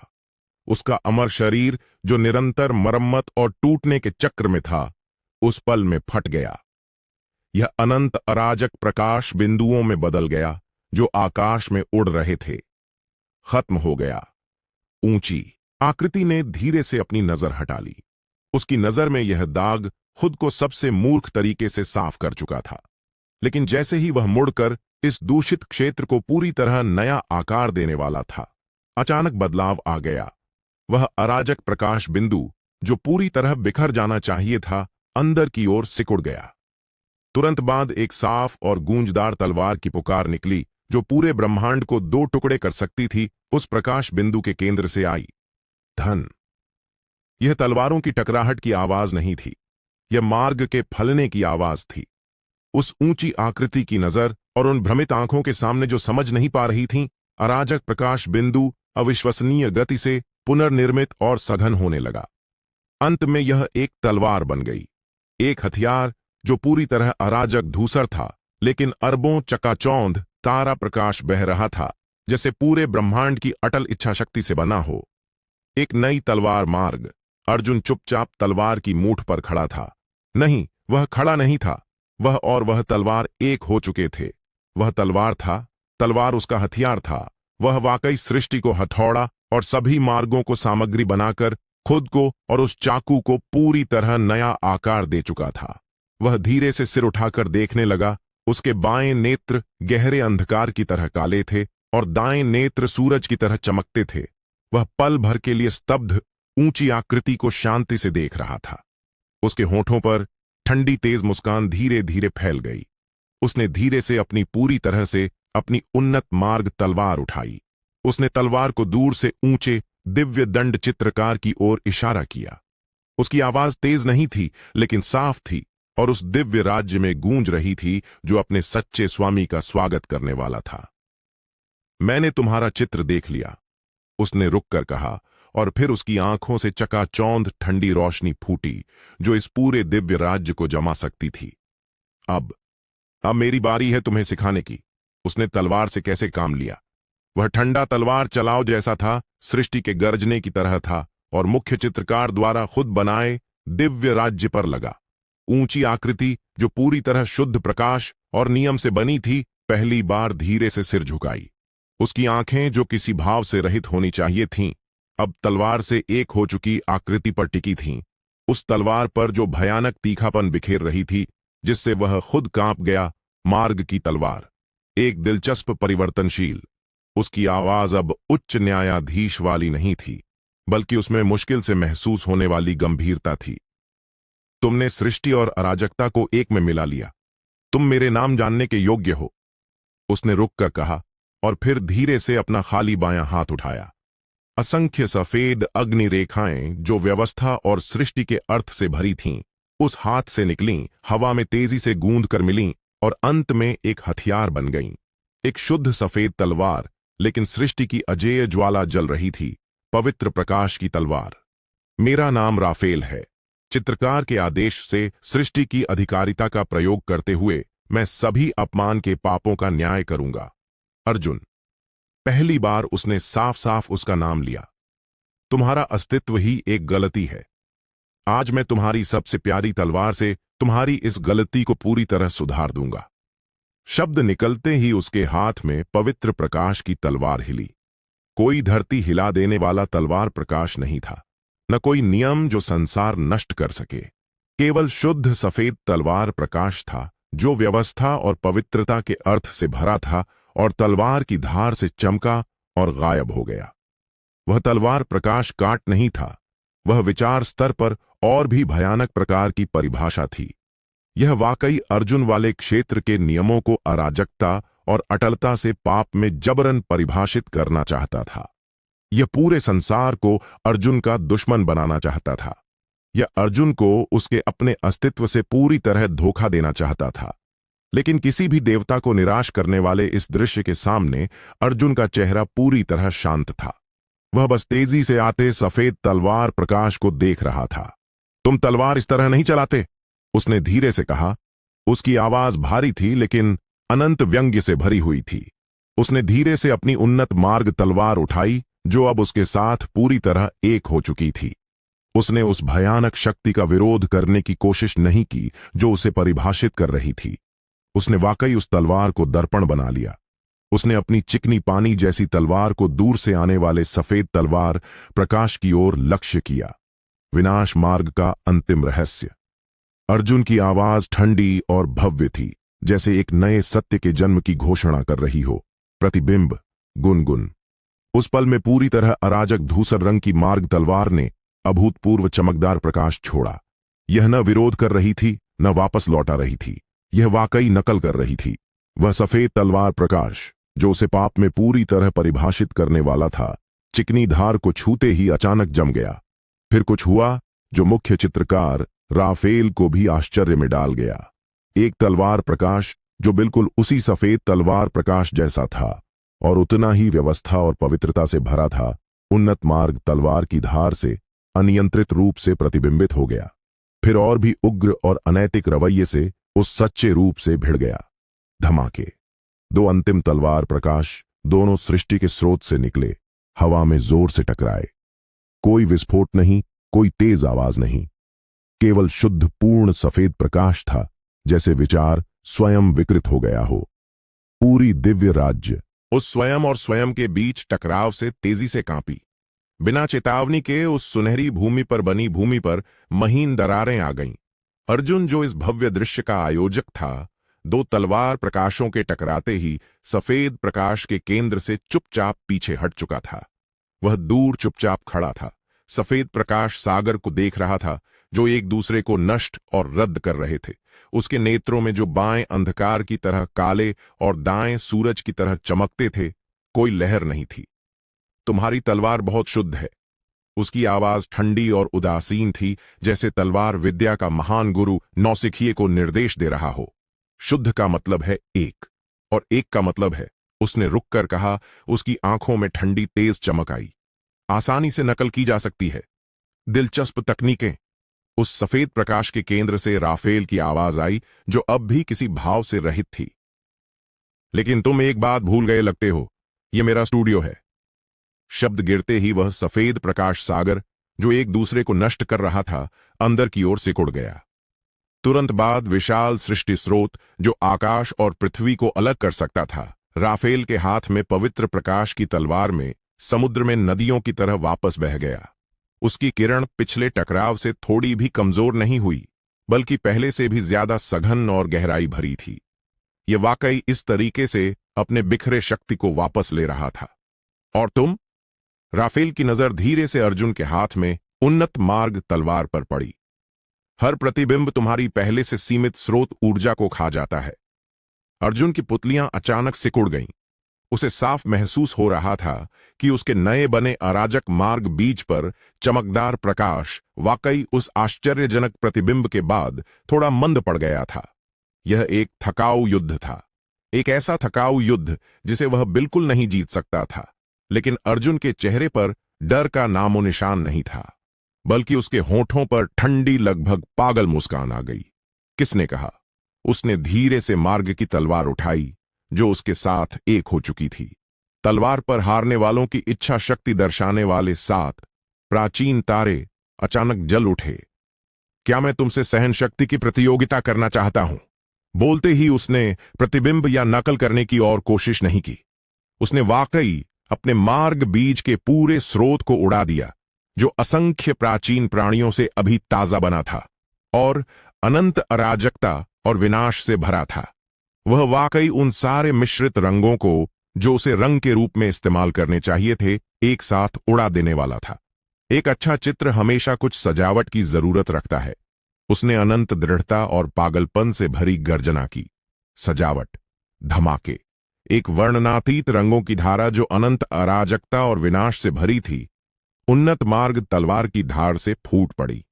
उसका अमर शरीर, जो निरंतर मरम्मत और टूटने के चक्र में था, उस पल में फट गया। यह अनंत अराजक प्रकाश बिंदुओं में बदल गया, जो आकाश में उड़ रहे थे। खत्म हो गया। ऊंची आकृति ने धीरे से अपनी नजर हटा ली। उसकी नजर में यह दाग खुद को सबसे मूर्ख तरीके से साफ कर चुका था। लेकिन जैसे ही वह मुड़कर इस दूषित क्षेत्र को पूरी तरह नया आकार देने वाला था, अचानक बदलाव आ गया। वह अराजक प्रकाश बिंदु, जो पूरी तरह बिखर जाना चाहिए था, अंदर की ओर सिकुड़ गया। तुरंत बाद एक साफ और गूंजदार तलवार की पुकार निकली, जो पूरे ब्रह्मांड को दो टुकड़े कर सकती थी। उस प्रकाश बिंदु के केंद्र से आई धन। यह तलवारों की टकराहट की आवाज नहीं थी, यह मार्ग के फलने की आवाज थी। उस ऊंची आकृति की नजर और उन भ्रमित आंखों के सामने जो समझ नहीं पा रही थीं, अराजक प्रकाश बिंदु अविश्वसनीय गति से पुनर्निर्मित और सघन होने लगा। अंत में यह एक तलवार बन गई, एक हथियार जो पूरी तरह अराजक धूसर था, लेकिन अरबों चकाचौंध तारा प्रकाश बह रहा था, जैसे पूरे ब्रह्मांड की अटल इच्छा शक्ति से बना हो। एक नई तलवार मार्ग। अर्जुन चुपचाप तलवार की मूठ पर खड़ा था। नहीं, वह खड़ा नहीं था, वह और वह तलवार एक हो चुके थे। वह तलवार था, तलवार उसका हथियार था। वह वाकई सृष्टि को हथौड़ा और सभी मार्गों को सामग्री बनाकर खुद को और उस चाकू को पूरी तरह नया आकार दे चुका था। वह धीरे से सिर उठाकर देखने लगा। उसके बाएं नेत्र गहरे अंधकार की तरह काले थे और दाएं नेत्र सूरज की तरह चमकते थे। वह पल भर के लिए स्तब्ध ऊंची आकृति को शांति से देख रहा था। उसके होठों पर ठंडी तेज मुस्कान धीरे धीरे फैल गई। उसने धीरे से अपनी पूरी तरह से अपनी उन्नत मार्ग तलवार उठाई। उसने तलवार को दूर से ऊंचे दिव्य दंड चित्रकार की ओर इशारा किया। उसकी आवाज तेज नहीं थी, लेकिन साफ थी और उस दिव्य राज्य में गूंज रही थी जो अपने सच्चे स्वामी का स्वागत करने वाला था। मैंने तुम्हारा चित्र देख लिया, उसने रुककर कहा, और फिर उसकी आंखों से चकाचौंध ठंडी रोशनी फूटी जो इस पूरे दिव्य राज्य को जमा सकती थी। अब मेरी बारी है तुम्हें सिखाने की। उसने तलवार से कैसे काम लिया। वह ठंडा तलवार चलाओ जैसा था, सृष्टि के गरजने की तरह था और मुख्य चित्रकार द्वारा खुद बनाए दिव्य राज्य पर लगा। ऊंची आकृति जो पूरी तरह शुद्ध प्रकाश और नियम से बनी थी, पहली बार धीरे से सिर झुकाई। उसकी आंखें जो किसी भाव से रहित होनी चाहिए थीं, अब तलवार से एक हो चुकी आकृति पर टिकी थीं। उस तलवार पर जो भयानक तीखापन बिखेर रही थी, जिससे वह खुद कांप गया। मार्ग की तलवार, एक दिलचस्प परिवर्तनशील। उसकी आवाज अब उच्च न्यायाधीश वाली नहीं थी, बल्कि उसमें मुश्किल से महसूस होने वाली गंभीरता थी। तुमने सृष्टि और अराजकता को एक में मिला लिया। तुम मेरे नाम जानने के योग्य हो, उसने रुककर कहा, और फिर धीरे से अपना खाली बायां हाथ उठाया। असंख्य सफेद अग्नि रेखाएं जो व्यवस्था और सृष्टि के अर्थ से भरी थीं, उस हाथ से निकलीं, हवा में तेजी से गूंद कर मिलीं और अंत में एक हथियार बन गईं। एक शुद्ध सफेद तलवार, लेकिन सृष्टि की अजेय ज्वाला जल रही थी, पवित्र प्रकाश की तलवार। मेरा नाम राफेल है। चित्रकार के आदेश से सृष्टि की अधिकारिता का प्रयोग करते हुए मैं सभी अपमान के पापों का न्याय करूंगा। अर्जुन, पहली बार उसने साफ साफ उसका नाम लिया। तुम्हारा अस्तित्व ही एक गलती है। आज मैं तुम्हारी सबसे प्यारी तलवार से तुम्हारी इस गलती को पूरी तरह सुधार दूंगा। शब्द निकलते ही उसके हाथ में पवित्र प्रकाश की तलवार हिली। कोई धरती हिला देने वाला तलवार प्रकाश नहीं था, न कोई नियम जो संसार नष्ट कर सके। केवल शुद्ध सफेद तलवार प्रकाश था, जो व्यवस्था और पवित्रता के अर्थ से भरा था और तलवार की धार से चमका और गायब हो गया। वह तलवार प्रकाश काट नहीं था, वह विचार स्तर पर और भी भयानक प्रकार की परिभाषा थी। यह वाकई अर्जुन वाले क्षेत्र के नियमों को अराजकता और अटलता से पाप में जबरन परिभाषित करना चाहता था। यह पूरे संसार को अर्जुन का दुश्मन बनाना चाहता था। यह अर्जुन को उसके अपने अस्तित्व से पूरी तरह धोखा देना चाहता था। लेकिन किसी भी देवता को निराश करने वाले इस दृश्य के सामने अर्जुन का चेहरा पूरी तरह शांत था। वह बस तेजी से आते सफेद तलवार प्रकाश को देख रहा था। तुम तलवार इस तरह नहीं चलाते, उसने धीरे से कहा। उसकी आवाज भारी थी, लेकिन अनंत व्यंग्य से भरी हुई थी। उसने धीरे से अपनी उन्नत मार्ग तलवार उठाई, जो अब उसके साथ पूरी तरह एक हो चुकी थी। उसने उस भयानक शक्ति का विरोध करने की कोशिश नहीं की जो उसे परिभाषित कर रही थी। उसने वाकई उस तलवार को दर्पण बना लिया। उसने अपनी चिकनी पानी जैसी तलवार को दूर से आने वाले सफेद तलवार प्रकाश की ओर लक्ष्य किया। विनाश मार्ग का अंतिम रहस्य। अर्जुन की आवाज ठंडी और भव्य थी, जैसे एक नए सत्य के जन्म की घोषणा कर रही हो। प्रतिबिंब, गुनगुन। उस पल में पूरी तरह अराजक धूसर रंग की मार्ग तलवार ने अभूतपूर्व चमकदार प्रकाश छोड़ा। यह न विरोध कर रही थी, न वापस लौटा रही थी। यह वाकई नकल कर रही थी। वह सफेद तलवार प्रकाश, जो उसे पाप में पूरी तरह परिभाषित करने वाला था, चिकनी धार को छूते ही अचानक जम गया। फिर कुछ हुआ जो मुख्य चित्रकार राफेल को भी आश्चर्य में डाल गया। एक तलवार प्रकाश जो बिल्कुल उसी सफेद तलवार प्रकाश जैसा था और उतना ही व्यवस्था और पवित्रता से भरा था, उन्नत मार्ग तलवार की धार से अनियंत्रित रूप से प्रतिबिंबित हो गया। फिर और भी उग्र और अनैतिक रवैये से उस सच्चे रूप से भिड़ गया। धमाके। दो अंतिम तलवार प्रकाश दोनों सृष्टि के स्रोत से निकले, हवा में जोर से टकराए। कोई विस्फोट नहीं, कोई तेज आवाज नहीं, केवल शुद्ध पूर्ण सफेद प्रकाश था, जैसे विचार स्वयं विकृत हो गया हो। पूरी दिव्य राज्य उस स्वयं और स्वयं के बीच टकराव से तेजी से कांपी। बिना चेतावनी के उस सुनहरी भूमि पर बनी भूमि पर महीन दरारें आ गईं। अर्जुन, जो इस भव्य दृश्य का आयोजक था, दो तलवार प्रकाशों के टकराते ही सफेद प्रकाश के केंद्र से चुपचाप पीछे हट चुका था। वह दूर चुपचाप खड़ा था, सफेद प्रकाश सागर को देख रहा था, जो एक दूसरे को नष्ट और रद्द कर रहे थे। उसके नेत्रों में जो बाएं अंधकार की तरह काले और दाएं सूरज की तरह चमकते थे, कोई लहर नहीं थी। तुम्हारी तलवार बहुत शुद्ध है। उसकी आवाज ठंडी और उदासीन थी, जैसे तलवार विद्या का महान गुरु नौसिखिए को निर्देश दे रहा हो। शुद्ध का मतलब है एक, और एक का मतलब है, उसने रुक कर कहा। उसकी आंखों में ठंडी तेज चमक आई। आसानी से नकल की जा सकती है, दिलचस्प तकनीकें। उस सफेद प्रकाश के केंद्र से राफेल की आवाज आई, जो अब भी किसी भाव से रहित थी। लेकिन तुम एक बात भूल गए लगते हो, यह मेरा स्टूडियो है। शब्द गिरते ही वह सफेद प्रकाश सागर, जो एक दूसरे को नष्ट कर रहा था, अंदर की ओर सिकुड़ गया। तुरंत बाद विशाल सृष्टि स्रोत, जो आकाश और पृथ्वी को अलग कर सकता था, राफेल के हाथ में पवित्र प्रकाश की तलवार में समुद्र में नदियों की तरह वापस बह गया। उसकी किरण पिछले टकराव से थोड़ी भी कमजोर नहीं हुई, बल्कि पहले से भी ज्यादा सघन और गहराई भरी थी। यह वाकई इस तरीके से अपने बिखरे शक्ति को वापस ले रहा था। और तुम? राफेल की नजर धीरे से अर्जुन के हाथ में उन्नत मार्ग तलवार पर पड़ी। हर प्रतिबिंब तुम्हारी पहले से सीमित स्रोत ऊर्जा को खा जाता है। अर्जुन की पुतलियां अचानक सिकुड़ गईं। उसे साफ महसूस हो रहा था कि उसके नए बने अराजक मार्ग बीज पर चमकदार प्रकाश वाकई उस आश्चर्यजनक प्रतिबिंब के बाद थोड़ा मंद पड़ गया था। यह एक थकाऊ युद्ध था, एक ऐसा थकाऊ युद्ध जिसे वह बिल्कुल नहीं जीत सकता था। लेकिन अर्जुन के चेहरे पर डर का नामो निशान नहीं था, बल्कि उसके होठों पर ठंडी लगभग पागल मुस्कान आ गई। किसने कहा? उसने धीरे से मार्ग की तलवार उठाई, जो उसके साथ एक हो चुकी थी। तलवार पर हारने वालों की इच्छा शक्ति दर्शाने वाले 7 प्राचीन तारे अचानक जल उठे। क्या मैं तुमसे सहन शक्ति की प्रतियोगिता करना चाहता हूं? बोलते ही उसने प्रतिबिंब या नकल करने की और कोशिश नहीं की। उसने वाकई अपने मार्ग बीज के पूरे स्रोत को उड़ा दिया, जो असंख्य प्राचीन प्राणियों से अभी ताजा बना था और अनंत अराजकता और विनाश से भरा था। वह वाकई उन सारे मिश्रित रंगों को, जो उसे रंग के रूप में इस्तेमाल करने चाहिए थे, एक साथ उड़ा देने वाला था। एक अच्छा चित्र हमेशा कुछ सजावट की जरूरत रखता है। उसने अनंत दृढ़ता और पागलपन से भरी गर्जना की। सजावट, धमाके, एक वर्णनातीत रंगों की धारा जो अनंत अराजकता और विनाश से भरी थी, उन्नत मार्ग तलवार की धार से फूट पड़ी।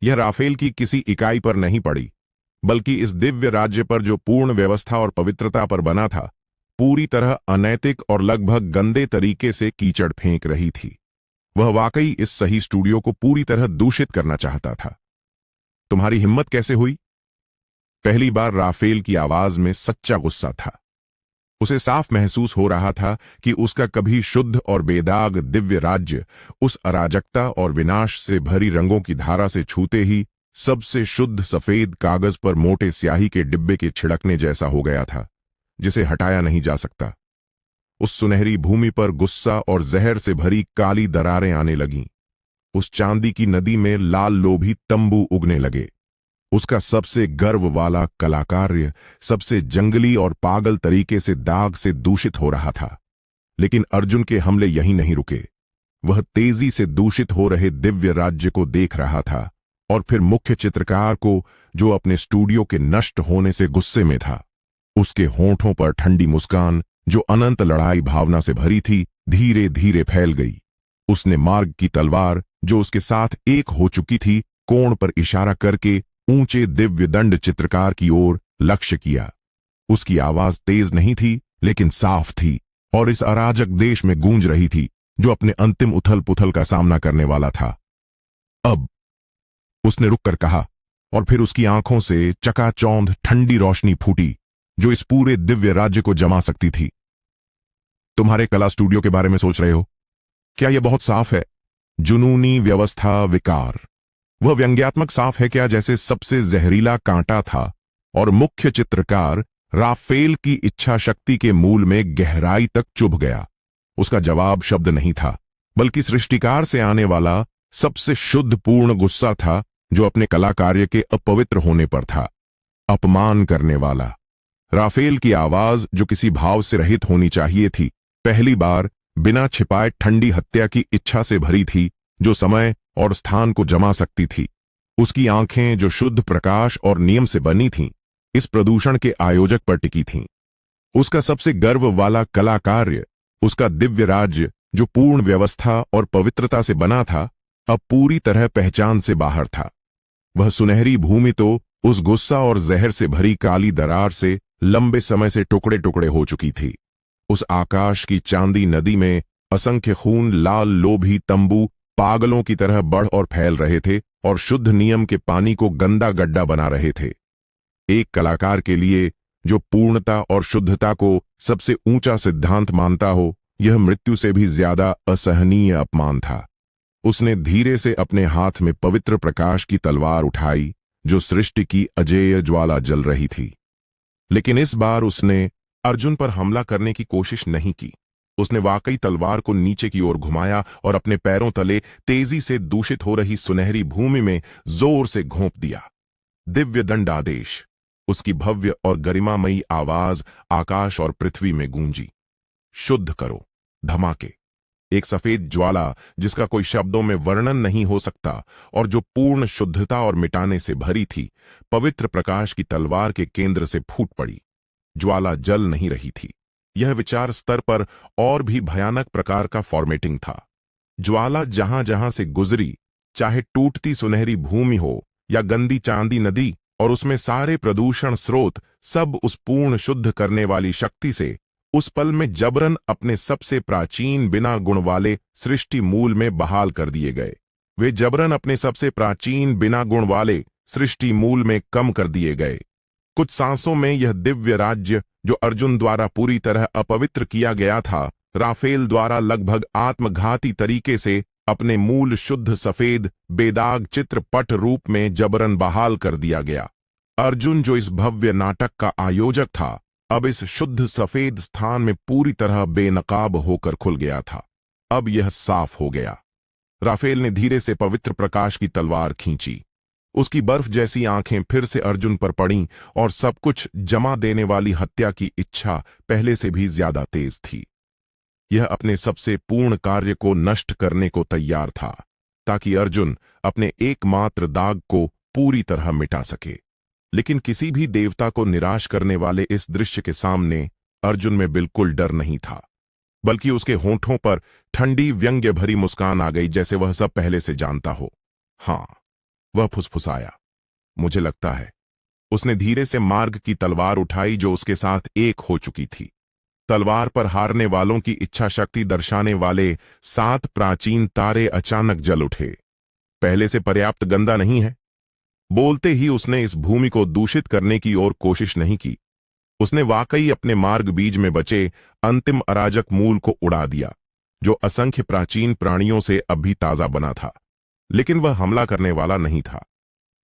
यह राफेल की किसी इकाई पर नहीं पड़ी, बल्कि इस दिव्य राज्य पर, जो पूर्ण व्यवस्था और पवित्रता पर बना था, पूरी तरह अनैतिक और लगभग गंदे तरीके से कीचड़ फेंक रही थी। वह वाकई इस सही स्टूडियो को पूरी तरह दूषित करना चाहता था। तुम्हारी हिम्मत कैसे हुई? पहली बार राफेल की आवाज में सच्चा गुस्सा था। उसे साफ महसूस हो रहा था कि उसका कभी शुद्ध और बेदाग दिव्य राज्य उस अराजकता और विनाश से भरी रंगों की धारा से छूते ही सबसे शुद्ध सफेद कागज पर मोटे स्याही के डिब्बे के छिड़कने जैसा हो गया था, जिसे हटाया नहीं जा सकता। उस सुनहरी भूमि पर गुस्सा और जहर से भरी काली दरारें आने लगीं। उस चांदी की नदी में लाल लोभी तंबू उगने लगे। उसका सबसे गर्व वाला कलाकार्य सबसे जंगली और पागल तरीके से दाग से दूषित हो रहा था। लेकिन अर्जुन के हमले यहीं नहीं रुके। वह तेजी से दूषित हो रहे दिव्य राज्य को देख रहा था और फिर मुख्य चित्रकार को, जो अपने स्टूडियो के नष्ट होने से गुस्से में था। उसके होंठों पर ठंडी मुस्कान, जो अनंत लड़ाई भावना से भरी थी, धीरे धीरे फैल गई। उसने मार्ग की तलवार, जो उसके साथ एक हो चुकी थी, कोण पर इशारा करके ऊंचे दिव्य दंड चित्रकार की ओर लक्ष्य किया। उसकी आवाज तेज नहीं थी, लेकिन साफ थी और इस अराजक देश में गूंज रही थी, जो अपने अंतिम उथल पुथल का सामना करने वाला था। अब, उसने रुककर कहा, और फिर उसकी आंखों से चकाचौंध ठंडी रोशनी फूटी, जो इस पूरे दिव्य राज्य को जमा सकती थी। तुम्हारे कला स्टूडियो के बारे में सोच रहे हो? क्या यह बहुत साफ है? जुनूनी व्यवस्था विकार। वह व्यंग्यात्मक साफ है क्या, जैसे सबसे जहरीला कांटा था और मुख्य चित्रकार राफेल की इच्छा शक्ति के मूल में गहराई तक चुभ गया। उसका जवाब शब्द नहीं था, बल्कि सृष्टिकार से आने वाला सबसे शुद्ध पूर्ण गुस्सा था, जो अपने कला कार्य के अपवित्र होने पर था। अपमान करने वाला। राफेल की आवाज, जो किसी भाव से रहित होनी चाहिए थी, पहली बार बिना छिपाए ठंडी हत्या की इच्छा से भरी थी, जो समय और स्थान को जमा सकती थी। उसकी आंखें, जो शुद्ध प्रकाश और नियम से बनी थीं, इस प्रदूषण के आयोजक पर टिकी थीं। उसका सबसे गर्व वाला कला कार्य, उसका दिव्य राज्य, जो पूर्ण व्यवस्था और पवित्रता से बना था, अब पूरी तरह पहचान से बाहर था। वह सुनहरी भूमि तो उस गुस्सा और जहर से भरी काली दरार से लंबे समय से टुकड़े टुकड़े हो चुकी थी। उस आकाश की चांदी नदी में असंख्य खून लाल लोभी तंबू पागलों की तरह बढ़ और फैल रहे थे और शुद्ध नियम के पानी को गंदा गड्ढा बना रहे थे। एक कलाकार के लिए, जो पूर्णता और शुद्धता को सबसे ऊंचा सिद्धांत मानता हो, यह मृत्यु से भी ज्यादा असहनीय अपमान था। उसने धीरे से अपने हाथ में पवित्र प्रकाश की तलवार उठाई, जो सृष्टि की अजेय ज्वाला जल रही थी। लेकिन इस बार उसने अर्जुन पर हमला करने की कोशिश नहीं की। उसने वाकई तलवार को नीचे की ओर घुमाया और अपने पैरों तले तेजी से दूषित हो रही सुनहरी भूमि में जोर से घोंप दिया। दिव्य दंडादेश। उसकी भव्य और गरिमामयी आवाज आकाश और पृथ्वी में गूंजी। शुद्ध करो। धमाके। एक सफेद ज्वाला, जिसका कोई शब्दों में वर्णन नहीं हो सकता और जो पूर्ण शुद्धता और मिटाने से भरी थी, पवित्र प्रकाश की तलवार के केंद्र से फूट पड़ी। ज्वाला जल नहीं रही थी। यह विचार स्तर पर और भी भयानक प्रकार का फॉर्मेटिंग था। ज्वाला जहां जहां से गुजरी, चाहे टूटती सुनहरी भूमि हो या गंदी चांदी नदी, और उसमें सारे प्रदूषण स्रोत, सब उस पूर्ण शुद्ध करने वाली शक्ति से उस पल में जबरन अपने सबसे प्राचीन बिना गुण वाले सृष्टि मूल में बहाल कर दिए गए। वे जबरन अपने सबसे प्राचीन बिना गुण वाले सृष्टि मूल में कम कर दिए गए। कुछ सांसों में यह दिव्य राज्य, जो अर्जुन द्वारा पूरी तरह अपवित्र किया गया था, राफेल द्वारा लगभग आत्मघाती तरीके से अपने मूल शुद्ध सफेद बेदाग चित्रपट रूप में जबरन बहाल कर दिया गया। अर्जुन, जो इस भव्य नाटक का आयोजक था, अब इस शुद्ध सफेद स्थान में पूरी तरह बेनकाब होकर खुल गया था। अब यह साफ हो गया। राफेल ने धीरे से पवित्र प्रकाश की तलवार खींची। उसकी बर्फ जैसी आंखें फिर से अर्जुन पर पड़ीं और सब कुछ जमा देने वाली हत्या की इच्छा पहले से भी ज्यादा तेज थी। यह अपने सबसे पूर्ण कार्य को नष्ट करने को तैयार था, ताकि अर्जुन अपने एकमात्र दाग को पूरी तरह मिटा सके। लेकिन किसी भी देवता को निराश करने वाले इस दृश्य के सामने अर्जुन में बिल्कुल डर नहीं था, बल्कि उसके होंठों पर ठंडी व्यंग्य भरी मुस्कान आ गई, जैसे वह सब पहले से जानता हो। हाँ, वह फुसफुसाया, मुझे लगता है। उसने धीरे से मार्ग की तलवार उठाई, जो उसके साथ एक हो चुकी थी। तलवार पर हारने वालों की इच्छा शक्ति दर्शाने वाले 7 प्राचीन तारे अचानक जल उठे। पहले से पर्याप्त गंदा नहीं है? बोलते ही उसने इस भूमि को दूषित करने की और कोशिश नहीं की। उसने वाकई अपने मार्ग बीज में बचे अंतिम अराजक मूल को उड़ा दिया, जो असंख्य प्राचीन प्राणियों से अब भी ताजा बना था। लेकिन वह हमला करने वाला नहीं था,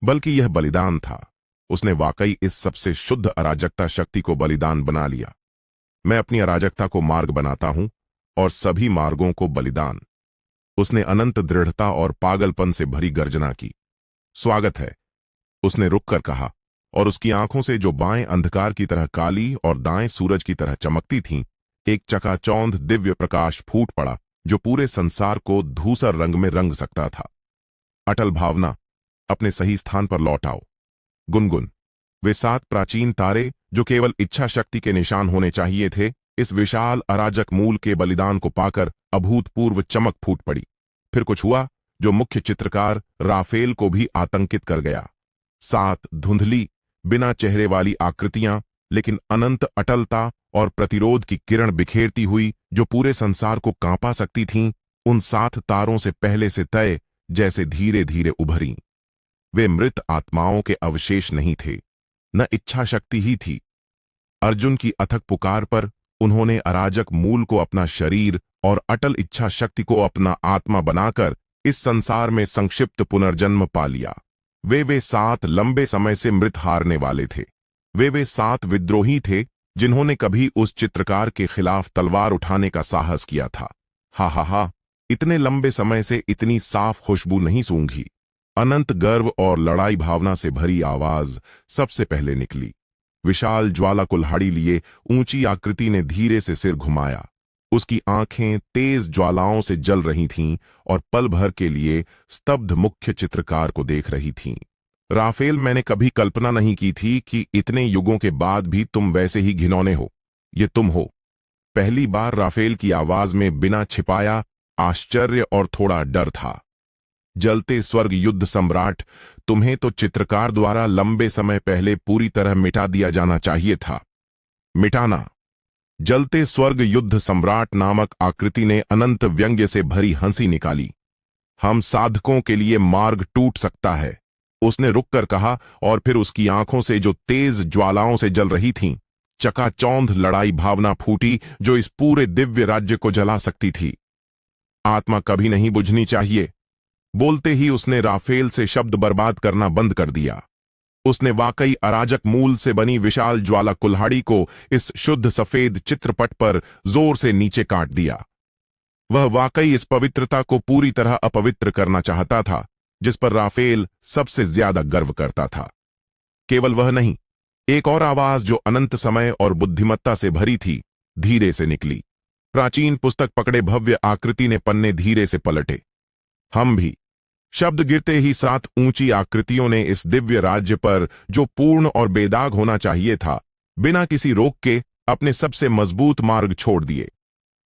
बल्कि यह बलिदान था। उसने वाकई इस सबसे शुद्ध अराजकता शक्ति को बलिदान बना लिया। मैं अपनी अराजकता को मार्ग बनाता हूं और सभी मार्गों को बलिदान। उसने अनंत दृढ़ता और पागलपन से भरी गर्जना की। स्वागत है। उसने रुककर कहा, और उसकी आंखों से जो बाएं अंधकार की तरह काली और दाएं सूरज की तरह चमकती थीं, एक चकाचौंध दिव्य प्रकाश फूट पड़ा जो पूरे संसार को धूसर रंग में रंग सकता था। अटल भावना, अपने सही स्थान पर लौट आओ। गुनगुन, वे 7 प्राचीन तारे जो केवल इच्छा शक्ति के निशान होने चाहिए थे, इस विशाल अराजक मूल के बलिदान को पाकर अभूतपूर्व चमक फूट पड़ी। फिर कुछ हुआ जो मुख्य चित्रकार राफेल को भी आतंकित कर गया। 7 धुंधली, बिना चेहरे वाली आकृतियां, लेकिन अनंत अटलता और प्रतिरोध की किरण बिखेरती हुई जो पूरे संसार को कांपा सकती थीं, उन 7 तारों से पहले से तय जैसे धीरे धीरे उभरी। वे मृत आत्माओं के अवशेष नहीं थे, न इच्छा शक्ति ही थी। अर्जुन की अथक पुकार पर उन्होंने अराजक मूल को अपना शरीर और अटल इच्छा शक्ति को अपना आत्मा बनाकर इस संसार में संक्षिप्त पुनर्जन्म पा लिया। वे 7 लंबे समय से मृत हारने वाले थे। वे 7 विद्रोही थे जिन्होंने कभी उस चित्रकार के खिलाफ तलवार उठाने का साहस किया था। हा हा हा, इतने लंबे समय से इतनी साफ खुशबू नहीं सूंघी। अनंत गर्व और लड़ाई भावना से भरी आवाज सबसे पहले निकली। विशाल ज्वाला कुल्हाड़ी लिए ऊंची आकृति ने धीरे से सिर घुमाया। उसकी आंखें तेज ज्वालाओं से जल रही थीं और पल भर के लिए स्तब्ध मुख्य चित्रकार को देख रही थीं। राफेल, मैंने कभी कल्पना नहीं की थी कि इतने युगों के बाद भी तुम वैसे ही घिनौने हो। ये तुम हो। पहली बार राफेल की आवाज में बिना छिपाया आश्चर्य और थोड़ा डर था। जलते स्वर्ग युद्ध सम्राट, तुम्हें तो चित्रकार द्वारा लंबे समय पहले पूरी तरह मिटा दिया जाना चाहिए था। मिटाना। जलते स्वर्ग युद्ध सम्राट नामक आकृति ने अनंत व्यंग्य से भरी हंसी निकाली। हम साधकों के लिए मार्ग टूट सकता है, उसने रुककर कहा, और फिर उसकी आंखों से जो तेज ज्वालाओं से जल रही थीं, चकाचौंध लड़ाई भावना फूटी जो इस पूरे दिव्य राज्य को जला सकती थी। आत्मा कभी नहीं बुझनी चाहिए। बोलते ही उसने राफेल से शब्द बर्बाद करना बंद कर दिया। उसने वाकई अराजक मूल से बनी विशाल ज्वाला कुल्हाड़ी को इस शुद्ध सफेद चित्रपट पर जोर से नीचे काट दिया। वह वाकई इस पवित्रता को पूरी तरह अपवित्र करना चाहता था जिस पर राफेल सबसे ज्यादा गर्व करता था। केवल वह नहीं, एक और आवाज जो अनंत समय और बुद्धिमत्ता से भरी थी धीरे से निकली। प्राचीन पुस्तक पकड़े भव्य आकृति ने पन्ने धीरे से पलटे। हम भी। शब्द गिरते ही 7 ऊंची आकृतियों ने इस दिव्य राज्य पर जो पूर्ण और बेदाग होना चाहिए था, बिना किसी रोक के अपने सबसे मजबूत मार्ग छोड़ दिए।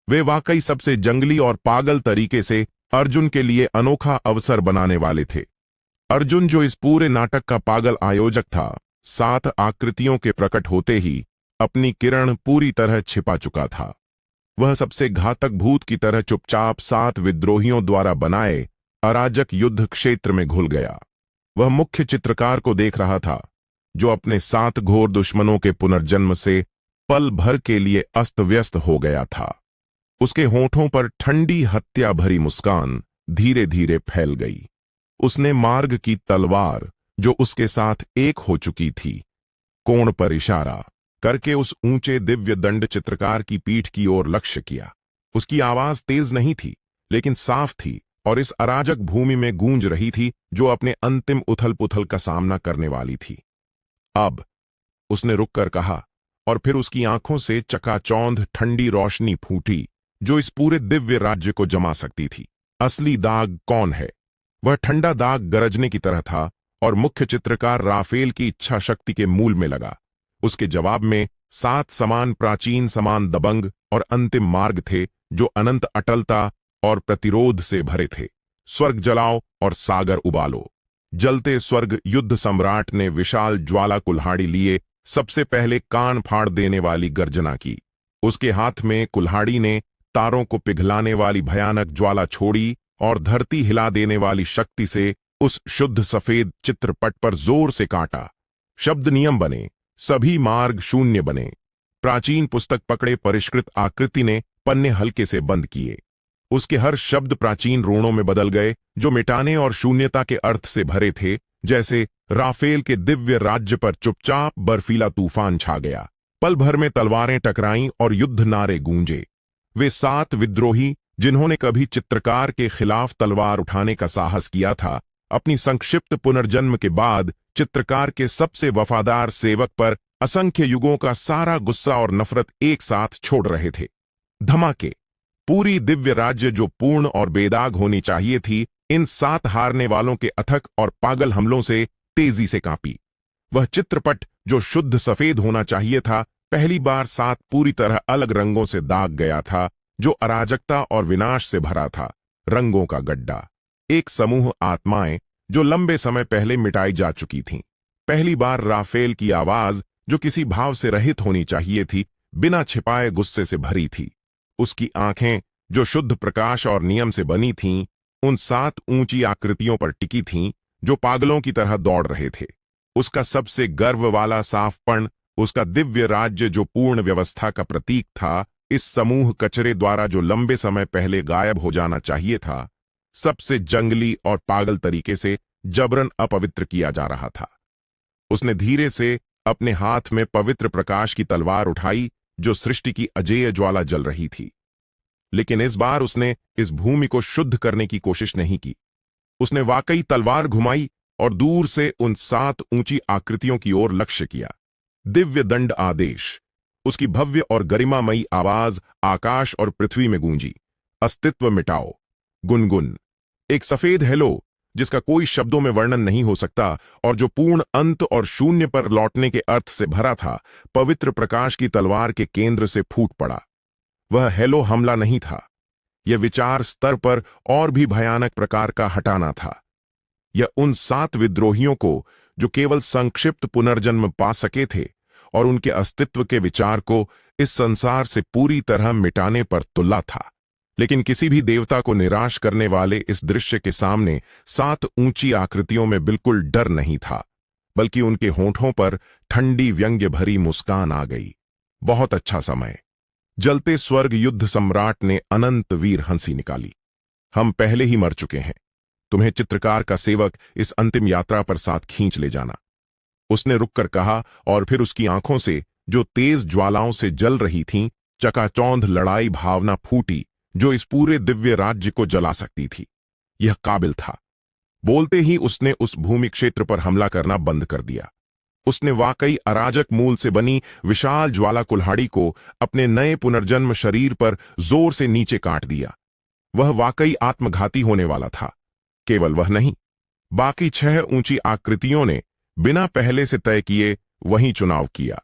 वे वाकई सबसे जंगली और पागल तरीके से अर्जुन के लिए अनोखा अवसर बनाने वाले थे। अर्जुन, जो इस पूरे नाटक का पागल आयोजक था, 7 आकृतियों के प्रकट होते ही अपनी किरण पूरी तरह छिपा चुका था। वह सबसे घातक भूत की तरह चुपचाप 7 विद्रोहियों द्वारा बनाए अराजक युद्ध क्षेत्र में घुल गया। वह मुख्य चित्रकार को देख रहा था जो अपने 7 घोर दुश्मनों के पुनर्जन्म से पल भर के लिए अस्त व्यस्त हो गया था। उसके होठों पर ठंडी हत्या भरी मुस्कान धीरे धीरे फैल गई। उसने मार्ग की तलवार जो उसके साथ एक हो चुकी थी, कोण पर इशारा करके उस ऊंचे दिव्य दंड चित्रकार की पीठ की ओर लक्ष्य किया। उसकी आवाज तेज नहीं थी लेकिन साफ थी और इस अराजक भूमि में गूंज रही थी जो अपने अंतिम उथल पुथल का सामना करने वाली थी। अब, उसने रुककर कहा, और फिर उसकी आंखों से चकाचौंध ठंडी रोशनी फूटी जो इस पूरे दिव्य राज्य को जमा सकती थी। असली दाग कौन है? वह ठंडा दाग गरजने की तरह था और मुख्य चित्रकार राफेल की इच्छा शक्ति के मूल में लगा। उसके जवाब में 7 समान प्राचीन, समान दबंग और अंतिम मार्ग थे जो अनंत अटलता और प्रतिरोध से भरे थे। स्वर्ग जलाओ और सागर उबालो। जलते स्वर्ग युद्ध सम्राट ने विशाल ज्वाला कुल्हाड़ी लिए सबसे पहले कान फाड़ देने वाली गर्जना की। उसके हाथ में कुल्हाड़ी ने तारों को पिघलाने वाली भयानक ज्वाला छोड़ी और धरती हिला देने वाली शक्ति से उस शुद्ध सफेद चित्रपट पर जोर से काटा। शब्द नियम बने, सभी मार्ग शून्य बने। प्राचीन पुस्तक पकड़े परिष्कृत आकृति ने पन्ने हल्के से बंद किए। उसके हर शब्द प्राचीन रूणों में बदल गए जो मिटाने और शून्यता के अर्थ से भरे थे। जैसे राफेल के दिव्य राज्य पर चुपचाप बर्फीला तूफान छा गया। पल भर में तलवारें टकराईं और युद्ध नारे गूंजे। वे 7 विद्रोही जिन्होंने कभी चित्रकार के खिलाफ तलवार उठाने का साहस किया था, अपनी संक्षिप्त पुनर्जन्म के बाद चित्रकार के सबसे वफादार सेवक पर असंख्य युगों का सारा गुस्सा और नफरत एक साथ छोड़ रहे थे। धमाके। पूरी दिव्य राज्य जो पूर्ण और बेदाग होनी चाहिए थी, इन 7 हारने वालों के अथक और पागल हमलों से तेजी से कांपी। वह चित्रपट जो शुद्ध सफेद होना चाहिए था, पहली बार 7 पूरी तरह अलग रंगों से दाग गया था, जो अराजकता और विनाश से भरा था। रंगों का गड्ढा। एक समूह आत्माएं जो लंबे समय पहले मिटाई जा चुकी थीं। पहली बार राफेल की आवाज जो किसी भाव से रहित होनी चाहिए थी, बिना छिपाए गुस्से से भरी थी। उसकी आंखें जो शुद्ध प्रकाश और नियम से बनी थीं, उन 7 ऊंची आकृतियों पर टिकी थीं जो पागलों की तरह दौड़ रहे थे। उसका सबसे गर्व वाला साफपन, उसका दिव्य राज्य जो पूर्ण व्यवस्था का प्रतीक था, इस समूह कचरे द्वारा जो लंबे समय पहले गायब हो जाना चाहिए था, सबसे जंगली और पागल तरीके से जबरन अपवित्र किया जा रहा था। उसने धीरे से अपने हाथ में पवित्र प्रकाश की तलवार उठाई जो सृष्टि की अजेय ज्वाला जल रही थी। लेकिन इस बार उसने इस भूमि को शुद्ध करने की कोशिश नहीं की। उसने वाकई तलवार घुमाई और दूर से उन 7 ऊंची आकृतियों की ओर लक्ष्य किया। दिव्य दंड आदेश। उसकी भव्य और गरिमामयी आवाज आकाश और पृथ्वी में गूंजी। अस्तित्व मिटाओ। गुनगुन। एक सफेद हेलो जिसका कोई शब्दों में वर्णन नहीं हो सकता और जो पूर्ण अंत और शून्य पर लौटने के अर्थ से भरा था, पवित्र प्रकाश की तलवार के केंद्र से फूट पड़ा। वह हेलो हमला नहीं था, यह विचार स्तर पर और भी भयानक प्रकार का हटाना था। यह उन 7 विद्रोहियों को जो केवल संक्षिप्त पुनर्जन्म पा सके थे और उनके अस्तित्व के विचार को इस संसार से पूरी तरह मिटाने पर तुला था। लेकिन किसी भी देवता को निराश करने वाले इस दृश्य के सामने 7 ऊंची आकृतियों में बिल्कुल डर नहीं था, बल्कि उनके होंठों पर ठंडी व्यंग्य भरी मुस्कान आ गई। बहुत अच्छा समय। जलते स्वर्ग युद्ध सम्राट ने अनंत वीर हंसी निकाली। हम पहले ही मर चुके हैं। तुम्हें चित्रकार का सेवक इस अंतिम यात्रा पर साथ खींच ले जाना, उसने रुककर कहा, और फिर उसकी आंखों से जो तेज ज्वालाओं से जल रही थीं, चकाचौंध लड़ाई भावना फूटी जो इस पूरे दिव्य राज्य को जला सकती थी। यह काबिल था। बोलते ही उसने उस भूमि क्षेत्र पर हमला करना बंद कर दिया। उसने वाकई अराजक मूल से बनी विशाल ज्वाला कुल्हाड़ी को अपने नए पुनर्जन्म शरीर पर जोर से नीचे काट दिया। वह वाकई आत्मघाती होने वाला था। केवल वह नहीं, बाकी 6 ऊंची आकृतियों ने बिना पहले से तय किए वही चुनाव किया।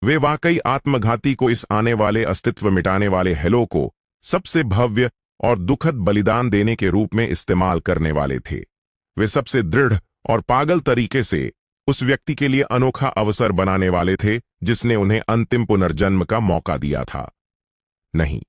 वे वाकई आत्मघाती को इस आने वाले अस्तित्व मिटाने वाले हेलो को सबसे भव्य और दुखद बलिदान देने के रूप में इस्तेमाल करने वाले थे। वे सबसे दृढ़ और पागल तरीके से उस व्यक्ति के लिए अनोखा अवसर बनाने वाले थे जिसने उन्हें अंतिम पुनर्जन्म का मौका दिया था। नहीं,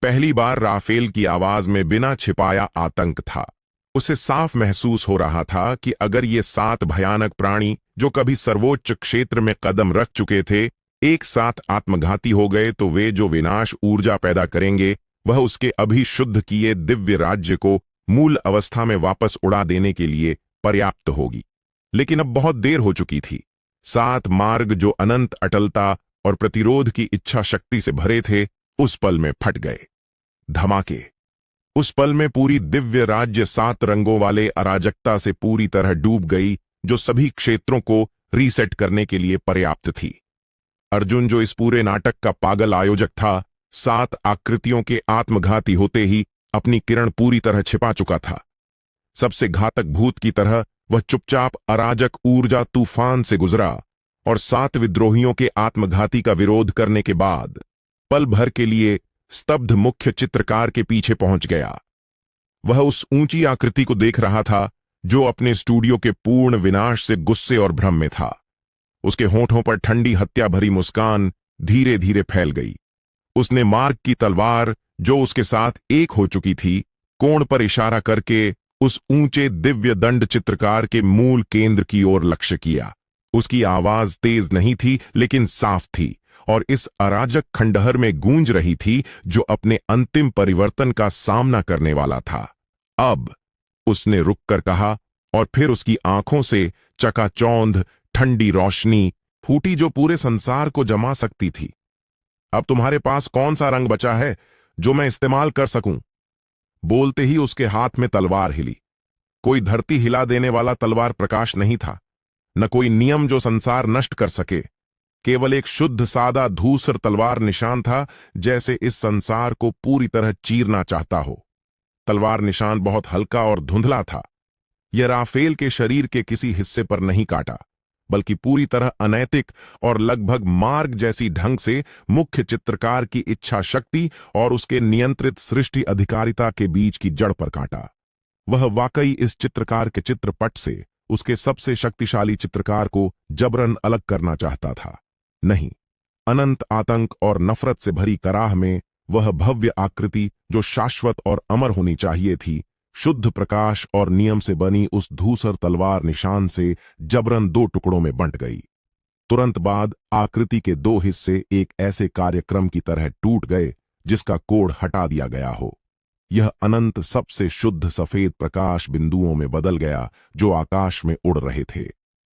पहली बार राफेल की आवाज में बिना छिपाया आतंक था। उसे साफ महसूस हो रहा था कि अगर ये 7 भयानक प्राणी जो कभी सर्वोच्च क्षेत्र में कदम रख चुके थे, एक साथ आत्मघाती हो गए तो वे जो विनाश ऊर्जा पैदा करेंगे, वह उसके अभी शुद्ध किए दिव्य राज्य को मूल अवस्था में वापस उड़ा देने के लिए पर्याप्त होगी। लेकिन अब बहुत देर हो चुकी थी। 7 मार्ग जो अनंत अटलता और प्रतिरोध की इच्छा शक्ति से भरे थे, उस पल में फट गए। धमाके। उस पल में पूरी दिव्य राज्य 7 रंगों वाले अराजकता से पूरी तरह डूब गई, जो सभी क्षेत्रों को रीसेट करने के लिए पर्याप्त थी। अर्जुन, जो इस पूरे नाटक का पागल आयोजक था, 7 आकृतियों के आत्मघाती होते ही अपनी किरण पूरी तरह छिपा चुका था। सबसे घातक भूत की तरह वह चुपचाप अराजक ऊर्जा तूफान से गुजरा और 7 विद्रोहियों के आत्मघाती का विरोध करने के बाद पल भर के लिए स्तब्ध मुख्य चित्रकार के पीछे पहुंच गया। वह उस ऊंची आकृति को देख रहा था जो अपने स्टूडियो के पूर्ण विनाश से गुस्से और भ्रम में था। उसके होंठों पर ठंडी हत्या भरी मुस्कान धीरे धीरे फैल गई। उसने मार्ग की तलवार जो उसके साथ एक हो चुकी थी, कोण पर इशारा करके उस ऊंचे दिव्य दंड चित्रकार के मूल केंद्र की ओर लक्ष्य किया। उसकी आवाज तेज नहीं थी लेकिन साफ थी और इस अराजक खंडहर में गूंज रही थी जो अपने अंतिम परिवर्तन का सामना करने वाला था। अब उसने रुककर कहा और फिर उसकी आंखों से चकाचौंध ठंडी रोशनी फूटी जो पूरे संसार को जमा सकती थी। अब तुम्हारे पास कौन सा रंग बचा है जो मैं इस्तेमाल कर सकूं? बोलते ही उसके हाथ में तलवार हिली। कोई धरती हिला देने वाला तलवार प्रकाश नहीं था, न कोई नियम जो संसार नष्ट कर सके। केवल एक शुद्ध सादा धूसर तलवार निशान था, जैसे इस संसार को पूरी तरह चीरना चाहता हो। तलवार निशान बहुत हल्का और धुंधला था। यह राफेल के शरीर के किसी हिस्से पर नहीं काटा, बल्कि पूरी तरह अनैतिक और लगभग मार्ग जैसी ढंग से मुख्य चित्रकार की इच्छा शक्ति और उसके नियंत्रित सृष्टि अधिकारिता के बीच की जड़ पर काटा। वह वाकई इस चित्रकार के चित्रपट से उसके सबसे शक्तिशाली चित्रकार को जबरन अलग करना चाहता था। नहीं, अनंत आतंक और नफरत से भरी कराह में वह भव्य आकृति जो शाश्वत और अमर होनी चाहिए थी, शुद्ध प्रकाश और नियम से बनी उस धूसर तलवार निशान से जबरन दो टुकड़ों में बंट गई। तुरंत बाद आकृति के दो हिस्से एक ऐसे कार्यक्रम की तरह टूट गए जिसका कोड हटा दिया गया हो। यह अनंत सबसे शुद्ध सफेद प्रकाश बिंदुओं में बदल गया जो आकाश में उड़ रहे थे।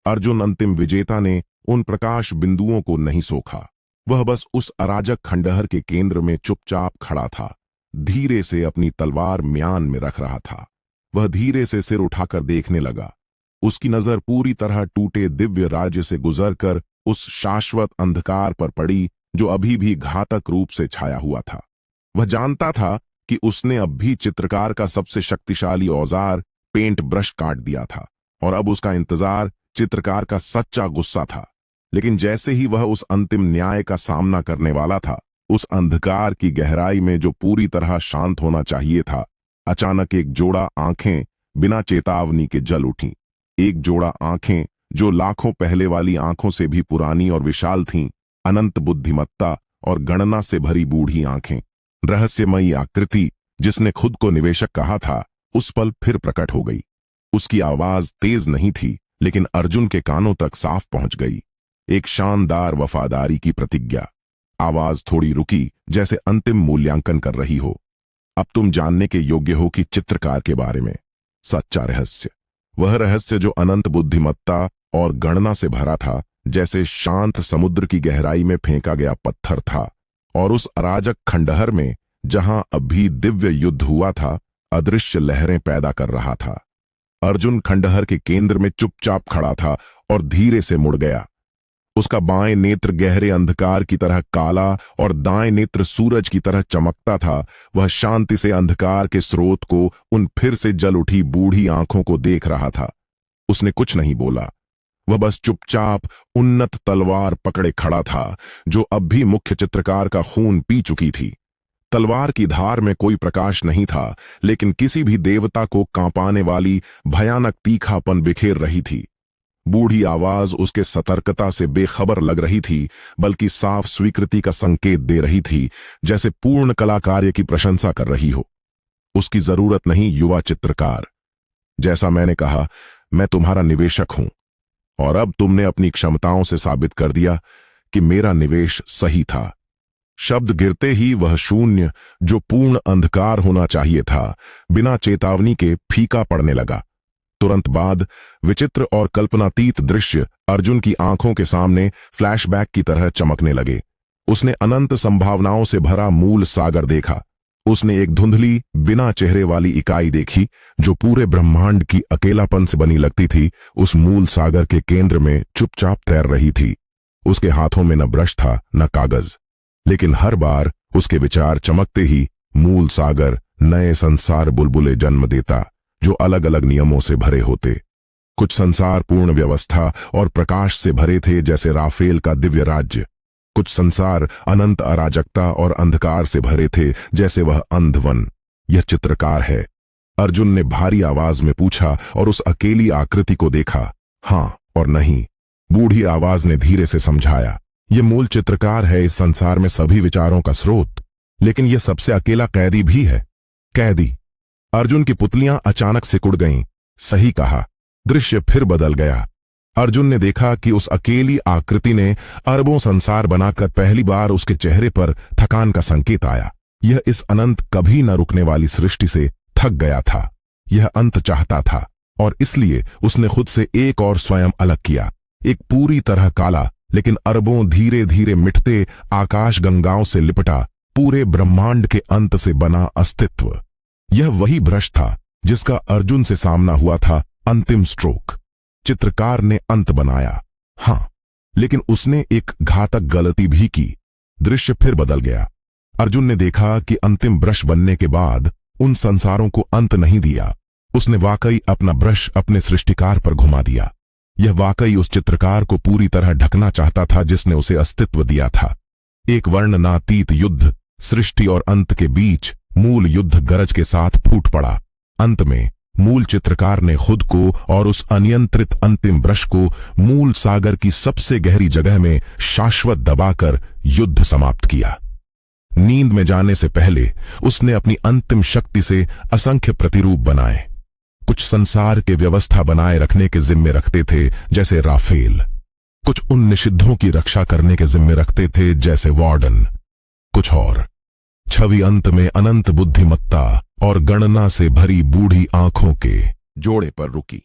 अर्जुन अंतिम विजेता ने उन प्रकाश बिंदुओं को नहीं सोखा। वह बस उस अराजक खंडहर के केंद्र में चुपचाप खड़ा था, धीरे से अपनी तलवार म्यान में रख रहा था। वह धीरे से सिर उठाकर देखने लगा। उसकी नजर पूरी तरह टूटे दिव्य राज्य से गुजरकर उस शाश्वत अंधकार पर पड़ी जो अभी भी घातक रूप से छाया हुआ था। वह जानता था कि उसने अब भी चित्रकार का सबसे शक्तिशाली औजार पेंट ब्रश काट दिया था और अब उसका इंतजार चित्रकार का सच्चा गुस्सा था। लेकिन जैसे ही वह उस अंतिम न्याय का सामना करने वाला था, उस अंधकार की गहराई में जो पूरी तरह शांत होना चाहिए था, अचानक एक जोड़ा आंखें बिना चेतावनी के जल उठीं। एक जोड़ा आंखें जो लाखों पहले वाली आंखों से भी पुरानी और विशाल थीं, अनंत बुद्धिमत्ता और गणना से भरी बूढ़ी आंखें। रहस्यमयी आकृति जिसने खुद को निवेशक कहा था, उस पल फिर प्रकट हो गई। उसकी आवाज तेज नहीं थी, लेकिन अर्जुन के कानों तक साफ पहुंच गई। एक शानदार वफादारी की प्रतिज्ञा। आवाज थोड़ी रुकी, जैसे अंतिम मूल्यांकन कर रही हो। अब तुम जानने के योग्य हो कि चित्रकार के बारे में सच्चा रहस्य, वह रहस्य जो अनंत बुद्धिमत्ता और गणना से भरा था, जैसे शांत समुद्र की गहराई में फेंका गया पत्थर था, और उस अराजक खंडहर में जहां अभी दिव्य युद्ध हुआ था, अदृश्य लहरें पैदा कर रहा था। अर्जुन खंडहर के केंद्र में चुपचाप खड़ा था और धीरे से मुड़ गया। उसका बाएं नेत्र गहरे अंधकार की तरह काला और दाएं नेत्र सूरज की तरह चमकता था। वह शांति से अंधकार के स्रोत को, उन फिर से जल उठी बूढ़ी आंखों को देख रहा था। उसने कुछ नहीं बोला। वह बस चुपचाप उन्नत तलवार पकड़े खड़ा था, जो अब भी मुख्य चित्रकार का खून पी चुकी थी। तलवार की धार में कोई प्रकाश नहीं था, लेकिन किसी भी देवता को कांपाने वाली भयानक तीखापन बिखेर रही थी। बूढ़ी आवाज उसके सतर्कता से बेखबर लग रही थी, बल्कि साफ स्वीकृति का संकेत दे रही थी, जैसे पूर्ण कलाकार्य की प्रशंसा कर रही हो। उसकी जरूरत नहीं युवा चित्रकार। जैसा मैंने कहा, मैं तुम्हारा निवेशक हूं, और अब तुमने अपनी क्षमताओं से साबित कर दिया कि मेरा निवेश सही था। शब्द गिरते ही वह शून्य, जो पूर्ण अंधकार होना चाहिए था, बिना चेतावनी के फीका पड़ने लगा। तुरंत बाद विचित्र और कल्पनातीत दृश्य अर्जुन की आंखों के सामने फ्लैशबैक की तरह चमकने लगे। उसने अनंत संभावनाओं से भरा मूल सागर देखा। उसने एक धुंधली, बिना चेहरे वाली इकाई देखी, जो पूरे ब्रह्मांड की अकेलापन से बनी लगती थी। उस मूल सागर के केंद्र में चुपचाप तैर रही थी। उसके हाथों में न ब्रश था न कागज, लेकिन हर बार उसके विचार चमकते ही मूल सागर नए संसार बुलबुले जन्म देता, जो अलग अलग नियमों से भरे होते। कुछ संसार पूर्ण व्यवस्था और प्रकाश से भरे थे, जैसे राफेल का दिव्य राज्य। कुछ संसार अनंत अराजकता और अंधकार से भरे थे, जैसे वह अंधवन। यह चित्रकार है, अर्जुन ने भारी आवाज में पूछा, और उस अकेली आकृति को देखा। हां और नहीं, बूढ़ी आवाज ने धीरे से समझाया। यह मूल चित्रकार है, इस संसार में सभी विचारों का स्रोत, लेकिन यह सबसे अकेला कैदी भी है। कैदी। अर्जुन की पुतलियां अचानक सिकुड़ गईं। सही कहा। दृश्य फिर बदल गया। अर्जुन ने देखा कि उस अकेली आकृति ने अरबों संसार बनाकर पहली बार उसके चेहरे पर थकान का संकेत आया। यह इस अनंत, कभी न रुकने वाली सृष्टि से थक गया था। यह अंत चाहता था, और इसलिए उसने खुद से एक और स्वयं अलग किया। एक पूरी तरह काला, लेकिन अरबों धीरे धीरे मिटते आकाश गंगाओं से लिपटा, पूरे ब्रह्मांड के अंत से बना अस्तित्व। यह वही ब्रश था जिसका अर्जुन से सामना हुआ था, अंतिम स्ट्रोक। चित्रकार ने अंत बनाया, हाँ, लेकिन उसने एक घातक गलती भी की। दृश्य फिर बदल गया। अर्जुन ने देखा कि अंतिम ब्रश बनने के बाद उन संसारों को अंत नहीं दिया। उसने वाकई अपना ब्रश अपने सृष्टिकार पर घुमा दिया। यह वाकई उस चित्रकार को पूरी तरह ढकना चाहता था जिसने उसे अस्तित्व दिया था। एक वर्णनातीत युद्ध सृष्टि और अंत के बीच मूल युद्ध गरज के साथ फूट पड़ा। अंत में मूल चित्रकार ने खुद को और उस अनियंत्रित अंतिम ब्रश को मूल सागर की सबसे गहरी जगह में शाश्वत दबाकर युद्ध समाप्त किया। नींद में जाने से पहले उसने अपनी अंतिम शक्ति से असंख्य प्रतिरूप बनाए। कुछ संसार के व्यवस्था बनाए रखने के जिम्मे रखते थे जैसे राफेल, कुछ उन निषिद्धों की रक्षा करने के जिम्मे रखते थे जैसे वार्डन, कुछ और छवि अंत में अनंत बुद्धिमत्ता और गणना से भरी बूढ़ी आंखों के जोड़े पर रुकी।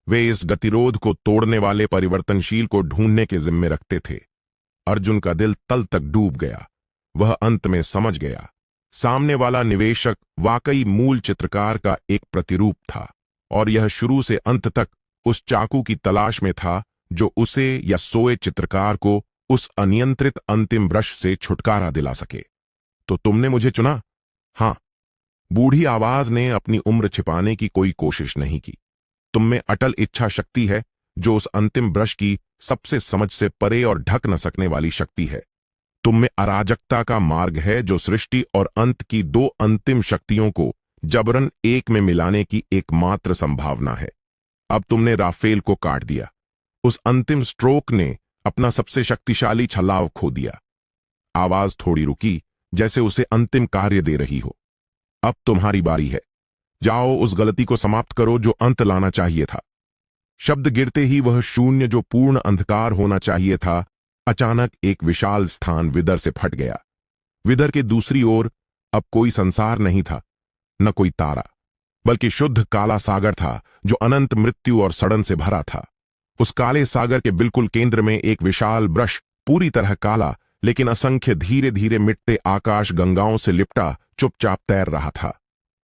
वे इस गतिरोध को तोड़ने वाले परिवर्तनशील को ढूंढने के जिम्मे रखते थे। अर्जुन का दिल तल तक डूब गया। वह अंत में समझ गया, सामने वाला निवेशक वाकई मूल चित्रकार का एक प्रतिरूप था और यह शुरू से अंत तक उस चाकू की तलाश में था जो उसे या सोए चित्रकार को उस अनियंत्रित अंतिम ब्रश से छुटकारा दिला सके। तो तुमने मुझे चुना? हां। बूढ़ी आवाज ने अपनी उम्र छिपाने की कोई कोशिश नहीं की। तुम में अटल इच्छा शक्ति है जो उस अंतिम ब्रश की सबसे समझ से परे और ढक न सकने वाली शक्ति है। तुम में अराजकता का मार्ग है जो सृष्टि और अंत की दो अंतिम शक्तियों को जबरन एक में मिलाने की एकमात्र संभावना है। अब तुमने राफेल को काट दिया। उस अंतिम स्ट्रोक ने अपना सबसे शक्तिशाली छलाव खो दिया। आवाज थोड़ी रुकी, जैसे उसे अंतिम कार्य दे रही हो। अब तुम्हारी बारी है। जाओ, उस गलती को समाप्त करो जो अंत लाना चाहिए था। शब्द गिरते ही वह शून्य जो पूर्ण अंधकार होना चाहिए था, अचानक एक विशाल स्थान विदर से फट गया। विदर के दूसरी ओर अब कोई संसार नहीं था, न कोई तारा, बल्कि शुद्ध काला सागर था जो अनंत मृत्यु और सड़न से भरा था। उस काले सागर के बिल्कुल केंद्र में एक विशाल ब्रश, पूरी तरह काला लेकिन असंख्य धीरे धीरे मिटते आकाश गंगाओं से लिपटा चुपचाप तैर रहा था।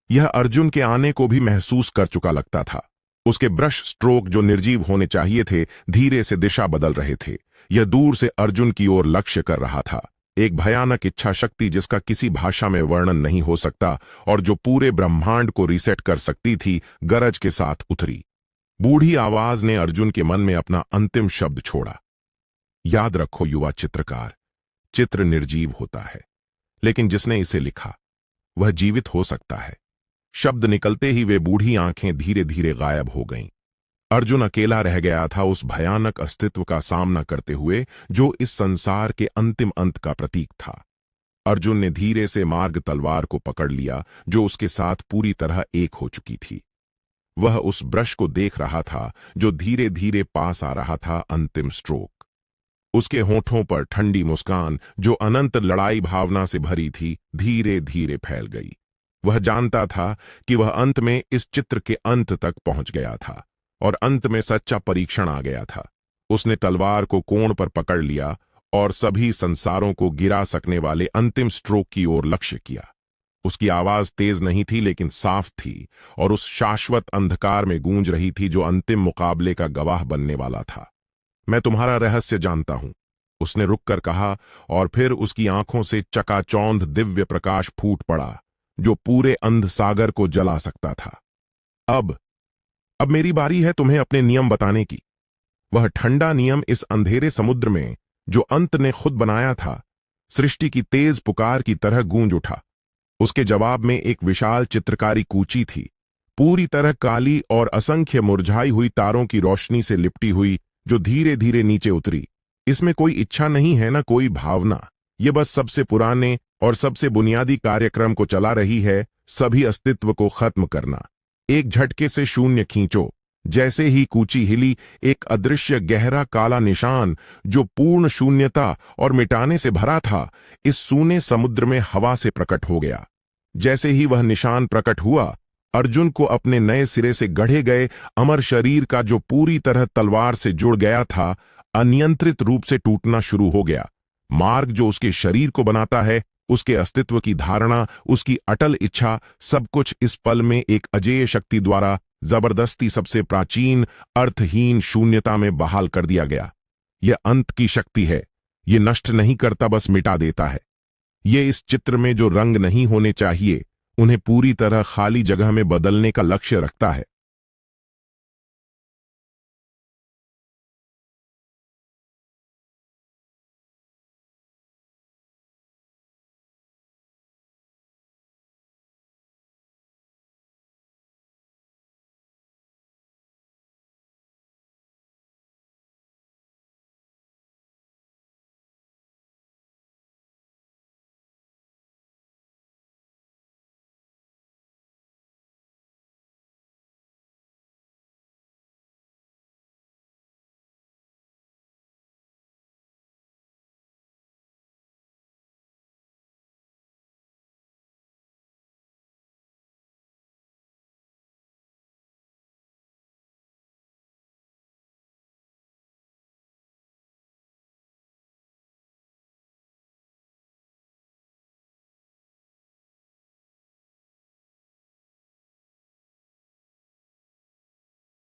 यह अर्जुन के आने को भी महसूस कर चुका लगता था। उसके ब्रश स्ट्रोक जो निर्जीव होने चाहिए थे, धीरे से दिशा बदल रहे थे। यह दूर से अर्जुन की ओर लक्ष्य कर रहा था। एक भयानक इच्छा शक्ति जिसका किसी भाषा में वर्णन नहीं हो सकता और जो पूरे ब्रह्मांड को रीसेट कर सकती थी, गरज के साथ उतरी। बूढ़ी आवाज ने अर्जुन के मन में अपना अंतिम शब्द छोड़ा। याद रखो युवा चित्रकार, चित्र निर्जीव होता है, लेकिन जिसने इसे लिखा वह जीवित हो सकता है। शब्द निकलते ही वे बूढ़ी आंखें धीरे धीरे गायब हो गईं। अर्जुन अकेला रह गया था उस भयानक अस्तित्व का सामना करते हुए जो इस संसार के अंतिम अंत का प्रतीक था। अर्जुन ने धीरे से मार्ग तलवार को पकड़ लिया जो उसके साथ पूरी तरह एक हो चुकी थी। वह उस ब्रश को देख रहा था जो धीरे धीरे पास आ रहा था। अंतिम स्ट्रोक। उसके होठों पर ठंडी मुस्कान जो अनंत लड़ाई भावना से भरी थी, धीरे धीरे फैल गई। वह जानता था कि वह अंत में इस चित्र के अंत तक पहुंच गया था और अंत में सच्चा परीक्षण आ गया था। उसने तलवार को कोण पर पकड़ लिया और सभी संसारों को गिरा सकने वाले अंतिम स्ट्रोक की ओर लक्ष्य किया। उसकी आवाज तेज नहीं थी लेकिन साफ थी और उस शाश्वत अंधकार में गूंज रही थी जो अंतिम मुकाबले का गवाह बनने वाला था। मैं तुम्हारा रहस्य जानता हूं, उसने रुककर कहा, और फिर उसकी आंखों से चकाचौंध दिव्य प्रकाश फूट पड़ा जो पूरे अंध सागर को जला सकता था। अब मेरी बारी है तुम्हें अपने नियम बताने की। वह ठंडा नियम इस अंधेरे समुद्र में जो अंत ने खुद बनाया था, सृष्टि की तेज पुकार की तरह गूंज उठा। उसके जवाब में एक विशाल चित्रकारी कूची थी, पूरी तरह काली और असंख्य मुरझाई हुई तारों की रोशनी से लिपटी हुई जो धीरे धीरे नीचे उतरी। इसमें कोई इच्छा नहीं है, ना कोई भावना। ये बस सबसे पुराने और सबसे बुनियादी कार्यक्रम को चला रही है, सभी अस्तित्व को खत्म करना। एक झटके से शून्य खींचो। जैसे ही कूची हिली, एक अदृश्य गहरा काला निशान जो पूर्ण शून्यता और मिटाने से भरा था, इस सूने समुद्र में हवा से प्रकट हो गया। जैसे ही वह निशान प्रकट हुआ, अर्जुन को अपने नए सिरे से गढ़े गए अमर शरीर का जो पूरी तरह तलवार से जुड़ गया था, अनियंत्रित रूप से टूटना शुरू हो गया। मार्ग जो उसके शरीर को बनाता है, उसके अस्तित्व की धारणा, उसकी अटल इच्छा, सब कुछ इस पल में एक अजेय शक्ति द्वारा जबरदस्ती सबसे प्राचीन अर्थहीन शून्यता में बहाल कर दिया गया। यह अंत की शक्ति है। ये नष्ट नहीं करता, बस मिटा देता है। ये इस चित्र में जो रंग नहीं होने चाहिए उन्हें पूरी तरह खाली जगह में बदलने का लक्ष्य रखता है।